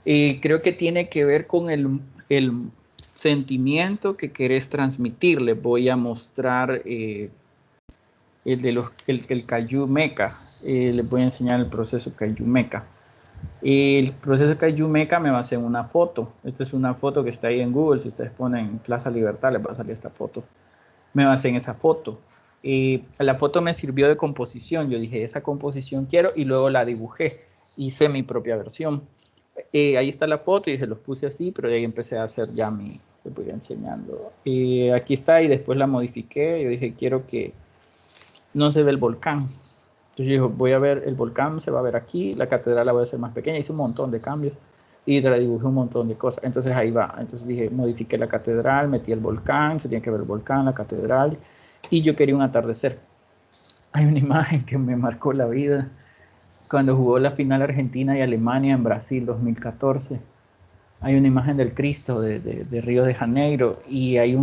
Creo que tiene que ver con el sentimiento que querés transmitir. Les voy a mostrar el Kaiju Mecha. Les voy a enseñar el proceso Kaiju Mecha. El proceso Kaiju Mecha me basé en una foto. Esta es una foto que está ahí en Google. Si ustedes ponen Plaza Libertad, les va a salir esta foto. Me basé en esa foto. La foto me sirvió de composición. Yo dije, esa composición quiero, y luego la dibujé. Hice mi propia versión. Ahí está la foto y se los puse así, pero de ahí empecé a hacer ya les voy enseñando. Aquí está, y después la modifiqué. Yo dije, quiero que no se ve el volcán. Entonces yo dije, voy a ver el volcán, se va a ver aquí, la catedral la voy a hacer más pequeña. Hice un montón de cambios y la dibujé un montón de cosas. Entonces ahí va. Entonces dije, modifiqué la catedral, metí el volcán, se tiene que ver el volcán, la catedral, y yo quería un atardecer. Hay una imagen que me marcó la vida cuando jugó la final Argentina y Alemania en Brasil 2014. Hay una imagen del Cristo de Río de Janeiro, y hay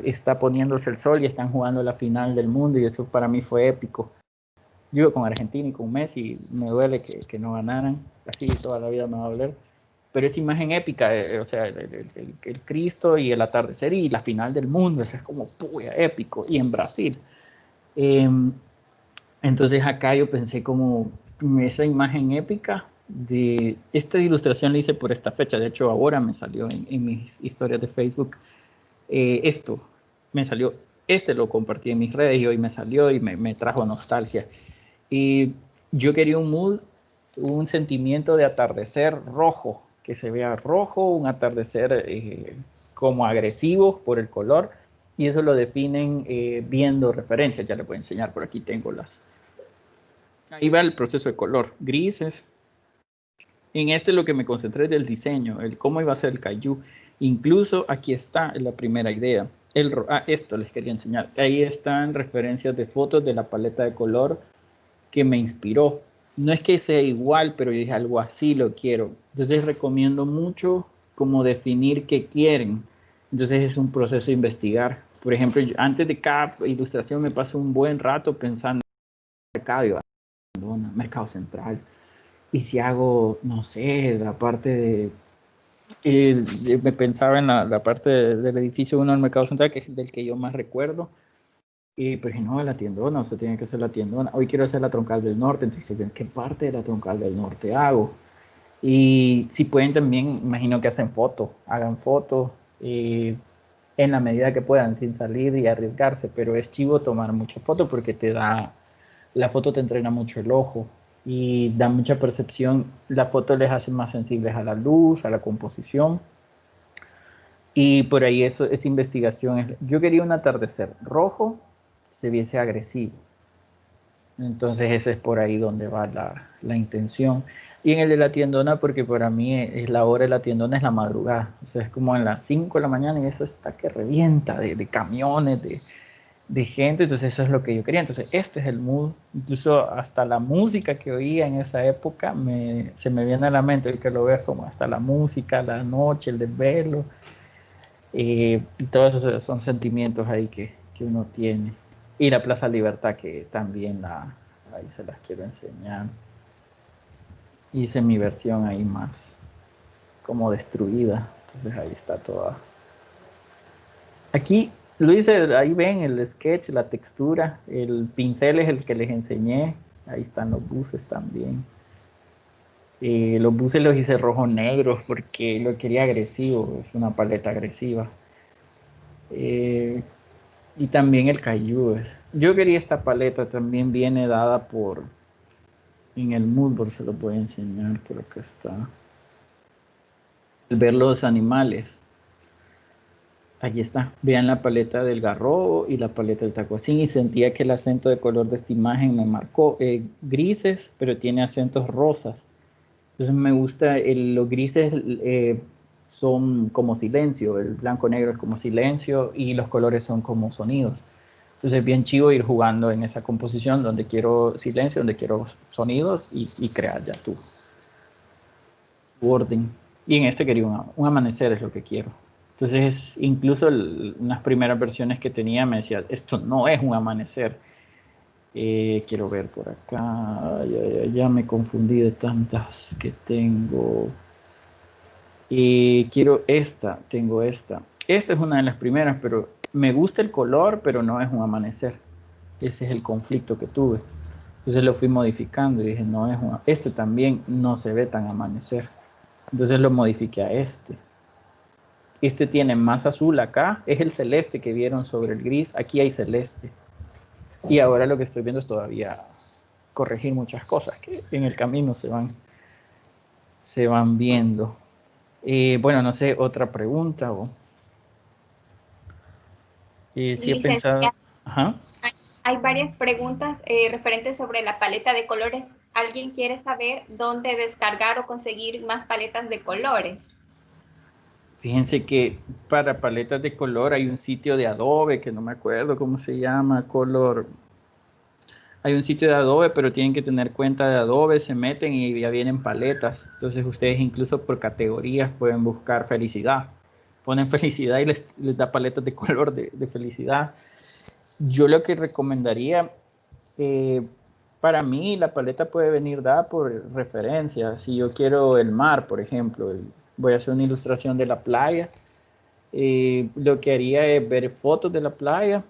está poniéndose el sol y están jugando la final del mundo, y eso para mí fue épico. Yo con Argentina y con Messi, me duele que no ganaran, así toda la vida me va a doler, pero esa imagen épica, o sea, el Cristo y el atardecer y la final del mundo, eso es como puya, épico, y en Brasil. Entonces acá yo pensé como esa imagen épica de esta ilustración la hice por esta fecha. De hecho ahora me salió en mis historias de Facebook esto, me salió, lo compartí en mis redes y hoy me salió y me trajo nostalgia. Y yo quería un mood, un sentimiento de atardecer rojo, que se vea rojo, un atardecer como agresivo por el color, y eso lo definen viendo referencias. Ya les voy a enseñar, por aquí tengo ahí va el proceso de color, grises. En lo que me concentré es del diseño, el cómo iba a ser el Kaiju. Incluso aquí está la primera idea. Esto les quería enseñar. Ahí están referencias de fotos de la paleta de color que me inspiró. No es que sea igual, pero yo dije algo así lo quiero. Entonces recomiendo mucho como definir qué quieren. Entonces es un proceso de investigar. Por ejemplo, antes de cada ilustración me paso un buen rato pensando en mercado central. Y si hago, no sé, la parte me pensaba en la parte del edificio 1 del mercado central, que es del que yo más recuerdo. Y pues no, la tiendona, o sea, tiene que ser la tiendona. Hoy quiero hacer la troncal del norte, entonces, ¿en qué parte de la troncal del norte hago? Y si pueden también, imagino que hacen fotos, hagan fotos en la medida que puedan, sin salir y arriesgarse, pero es chivo tomar muchas fotos porque la foto te entrena mucho el ojo y da mucha percepción. La foto les hace más sensibles a la luz, a la composición. Y por ahí esa investigación. Yo quería un atardecer rojo, se viese agresivo. Entonces ese es por ahí donde va la intención. Y en el de la tiendona, porque para mí es la hora de la tiendona, es la madrugada. O sea, es como en las 5 de la mañana y eso está que revienta de camiones, de gente. Entonces eso es lo que yo quería. Entonces este es el mood. Incluso hasta la música que oía en esa época se me viene a la mente, el que lo veas, como hasta la música, la noche, el desvelo. Y todos esos son sentimientos ahí que uno tiene. Y la Plaza Libertad, que también ahí se las quiero enseñar. Hice mi versión ahí más como destruida. Entonces ahí está toda. Aquí lo hice, ahí ven el sketch, la textura, el pincel es el que les enseñé. Ahí están los buses también. Los buses los hice rojo-negros porque lo quería agresivo, es una paleta agresiva. Y también el Kaiju. Yo quería esta paleta, también viene dada en el Moodboard, se lo voy a enseñar, por acá está. El ver los animales. Aquí está. Vean la paleta del garrobo y la paleta del tacuacín, y sentía que el acento de color de esta imagen me marcó. Grises, pero tiene acentos rosas. Entonces me gusta los grises son como silencio, el blanco-negro es como silencio y los colores son como sonidos. Entonces es bien chivo ir jugando en esa composición donde quiero silencio, donde quiero sonidos y crear ya tu orden. Y en este quería un amanecer es lo que quiero. Entonces incluso unas primeras versiones que tenía me decía, esto no es un amanecer. Quiero ver por acá, ya me confundí de tantas que tengo. Quiero esta, tengo esta. Esta es una de las primeras, pero me gusta el color, pero no es un amanecer. Ese es el conflicto que tuve. Entonces lo fui modificando y dije, no es este también no se ve tan amanecer. Entonces lo modifiqué a este. Este tiene más azul acá, es el celeste que vieron sobre el gris. Aquí hay celeste. Y ahora lo que estoy viendo es todavía corregir muchas cosas que en el camino se van viendo. Bueno, no sé, otra pregunta. Sí he pensado. Licenciada, Ajá. hay varias preguntas referentes sobre la paleta de colores. ¿Alguien quiere saber dónde descargar o conseguir más paletas de colores? Fíjense que para paletas de color hay un sitio de Adobe, que no me acuerdo cómo se llama, Color. Hay un sitio de Adobe, pero tienen que tener cuenta de Adobe, se meten y ya vienen paletas. Entonces ustedes incluso por categorías pueden buscar felicidad. Ponen felicidad y les da paletas de color de felicidad. Yo lo que recomendaría, para mí la paleta puede venir dada por referencia. Si yo quiero el mar, por ejemplo, voy a hacer una ilustración de la playa, lo que haría es ver fotos de la playa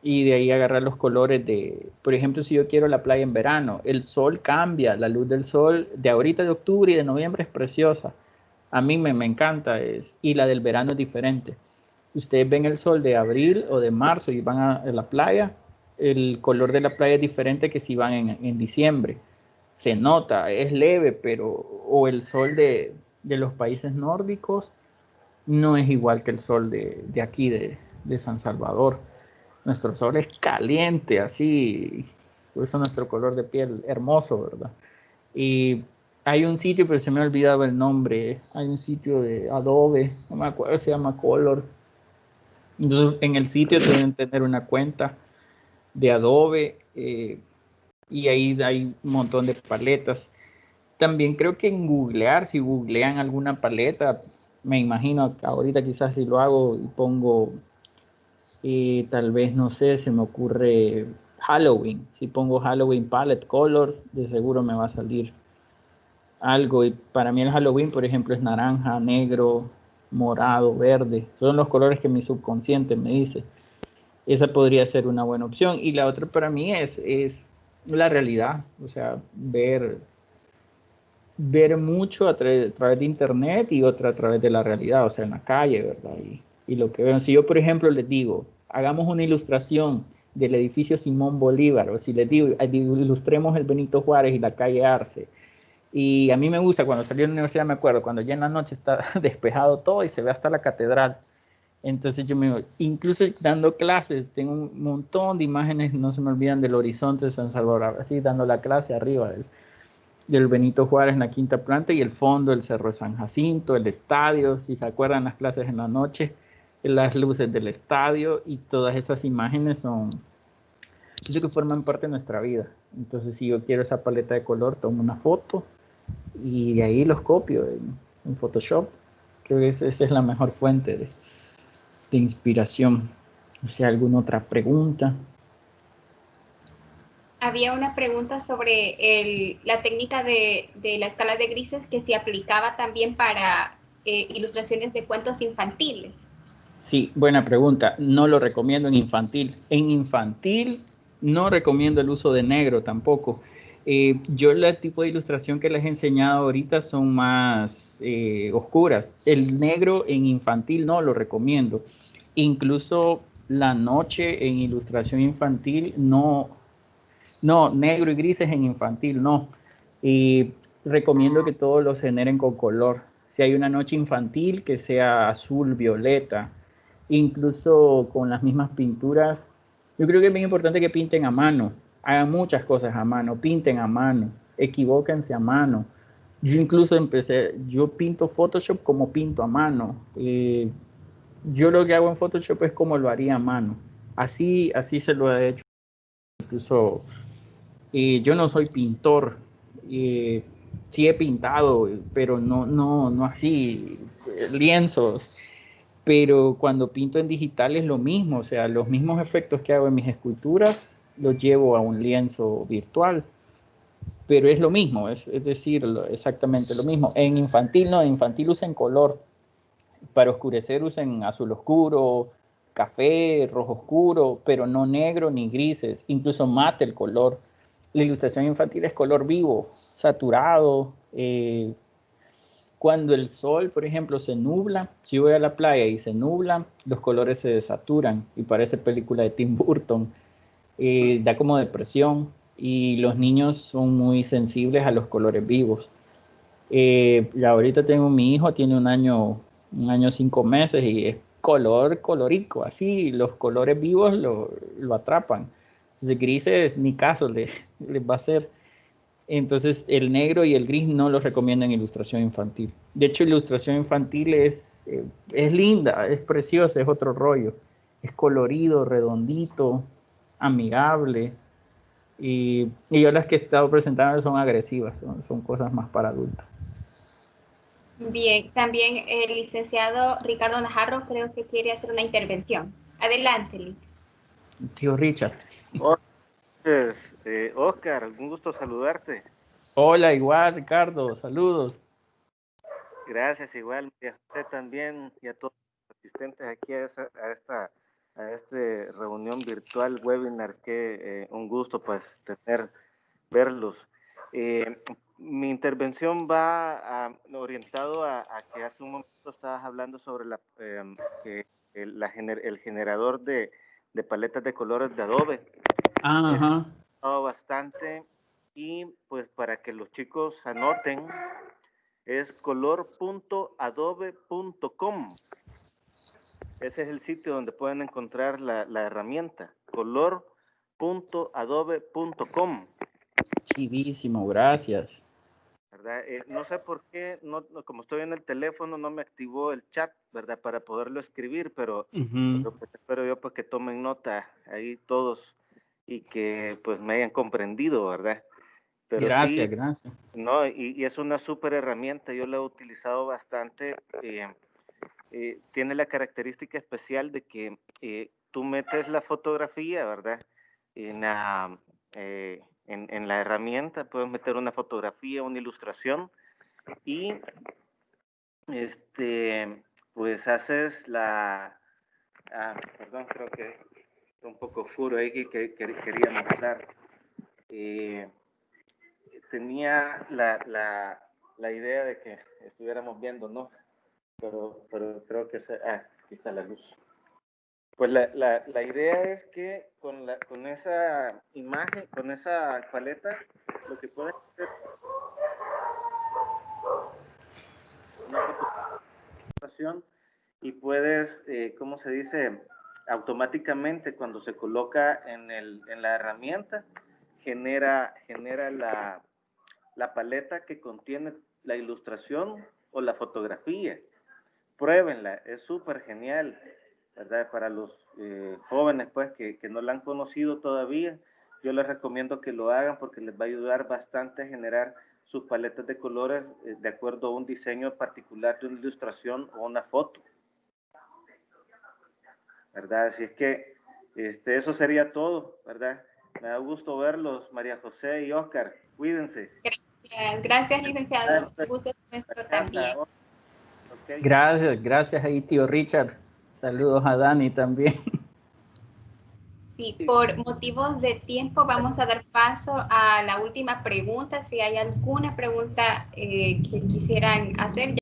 y de ahí agarrar los colores por ejemplo, si yo quiero la playa en verano, el sol cambia, la luz del sol de ahorita de octubre y de noviembre es preciosa. A mí me encanta, y la del verano es diferente. Ustedes ven el sol de abril o de marzo y van a la playa, el color de la playa es diferente que si van en diciembre. Se nota, es leve, pero o el sol de los países nórdicos no es igual que el sol de aquí, de San Salvador. Nuestro sol es caliente, así, por eso nuestro color de piel hermoso, ¿verdad? Y hay un sitio, pero se me ha olvidado el nombre, hay un sitio de Adobe, no me acuerdo, se llama Color. Entonces, en el sitio deben tener una cuenta de Adobe y ahí hay un montón de paletas. También creo que en googlear, si googlean alguna paleta, me imagino que ahorita quizás si lo hago y pongo, tal vez, no sé, se me ocurre Halloween. Si pongo Halloween Palette Colors, de seguro me va a salir algo. Y para mí el Halloween, por ejemplo, es naranja, negro, morado, verde. Son los colores que mi subconsciente me dice. Esa podría ser una buena opción. Y la otra para mí es la realidad. O sea, ver mucho a través de internet y otra a través de la realidad, o sea, en la calle, ¿verdad? Y lo que veo, si yo, por ejemplo, les digo, hagamos una ilustración del edificio Simón Bolívar, o si les digo, ilustremos el Benito Juárez y la calle Arce, y a mí me gusta, cuando salí de la universidad, me acuerdo, cuando ya en la noche está despejado todo y se ve hasta la catedral. Entonces yo me incluso dando clases, tengo un montón de imágenes, no se me olvidan del horizonte de San Salvador, así dando la clase arriba del Benito Juárez en la quinta planta y el fondo, el Cerro de San Jacinto, el estadio, si se acuerdan las clases en la noche, las luces del estadio y todas esas imágenes son, yo que forman parte de nuestra vida. Entonces si yo quiero esa paleta de color, tomo una foto y de ahí los copio en Photoshop. Creo que esa es la mejor fuente de inspiración. O sea, ¿alguna otra pregunta? Había una pregunta sobre la técnica de la escala de grises que se aplicaba también para ilustraciones de cuentos infantiles. Sí, buena pregunta. No lo recomiendo en infantil. En infantil no recomiendo el uso de negro tampoco. Yo el tipo de ilustración que les he enseñado ahorita son más oscuras. El negro en infantil no lo recomiendo. Incluso la noche en ilustración infantil no, no, negro y grises en infantil no. Y recomiendo que todos los generen con color. Si hay una noche infantil, que sea azul, violeta, incluso con las mismas pinturas. Yo creo que es bien importante que pinten a mano, hagan muchas cosas a mano, pinten a mano, equivóquense a mano, Yo incluso yo pinto Photoshop como pinto a mano. Yo lo que hago en Photoshop es como lo haría a mano. Así se lo he hecho. Incluso yo no soy pintor. Sí he pintado, pero no así, lienzos. Pero cuando pinto en digital es lo mismo. O sea, los mismos efectos que hago en mis esculturas los llevo a un lienzo virtual. Pero es lo mismo, es decir, exactamente lo mismo. En infantil no, en infantil usen color. Para oscurecer usen azul oscuro, café, rojo oscuro, pero no negro ni grises, incluso mate el color. La ilustración infantil es color vivo, saturado. Cuando el sol, por ejemplo, se nubla, si voy a la playa y se nubla, los colores se desaturan y parece película de Tim Burton. Da como depresión y los niños son muy sensibles a los colores vivos. Ya ahorita tengo mi hijo, tiene un año 5 meses y es colorico, así los colores vivos lo atrapan. Entonces grises ni caso les va a hacer. Entonces el negro y el gris no los recomiendo en ilustración infantil. De hecho, ilustración infantil es linda, es preciosa, es otro rollo. Es colorido, redondito, amigable. Y yo las que he estado presentando son agresivas, son cosas más para adultos. Bien, también el licenciado Ricardo Najarro creo que quiere hacer una intervención. Adelante, Lic. Tío Richard. Oscar, un gusto saludarte. Hola, igual, Ricardo, saludos. Gracias, igual, y a usted también y a todos los asistentes aquí a esta reunión virtual, webinar, que un gusto pues verlos. Mi intervención va orientado a que hace un momento estabas hablando sobre el generador de paletas de colores de Adobe. Ajá. Bastante, y pues para que los chicos anoten, es color.adobe.com. Ese es el sitio donde pueden encontrar la herramienta, color.adobe.com. Chivísimo, gracias. ¿Verdad? No sé por qué, como estoy en el teléfono, no me activó el chat, ¿verdad? Para poderlo escribir, pero espero yo pues que tomen nota ahí todos y que pues me hayan comprendido, ¿verdad? Pero gracias, sí, gracias. no, y es una súper herramienta, yo la he utilizado bastante. Tiene la característica especial de que tú metes la fotografía, ¿verdad? En la herramienta puedes meter una fotografía, una ilustración, y pues haces perdón, creo que está un poco oscuro ahí que quería mostrar. Tenía la idea de que estuviéramos viendo, ¿no? Pero creo que aquí está la luz. Pues la idea es que con esa imagen, con esa paleta, lo que puedes hacer es una fotografía y puedes, ¿cómo se dice? Automáticamente cuando se coloca en la herramienta, genera la paleta que contiene la ilustración o la fotografía. Pruébenla, es súper genial, ¿verdad? Para los jóvenes pues que no la han conocido todavía, yo les recomiendo que lo hagan porque les va a ayudar bastante a generar sus paletas de colores de acuerdo a un diseño particular de una ilustración o una foto, ¿verdad? Así es que eso sería todo, ¿verdad? Me da gusto verlos, María José y Oscar. Cuídense. Gracias, licenciado. Un gusto nuestro también. Okay. Gracias ahí, tío Richard. Saludos a Dani también. Sí, por motivos de tiempo vamos a dar paso a la última pregunta. Si hay alguna pregunta que quisieran hacer.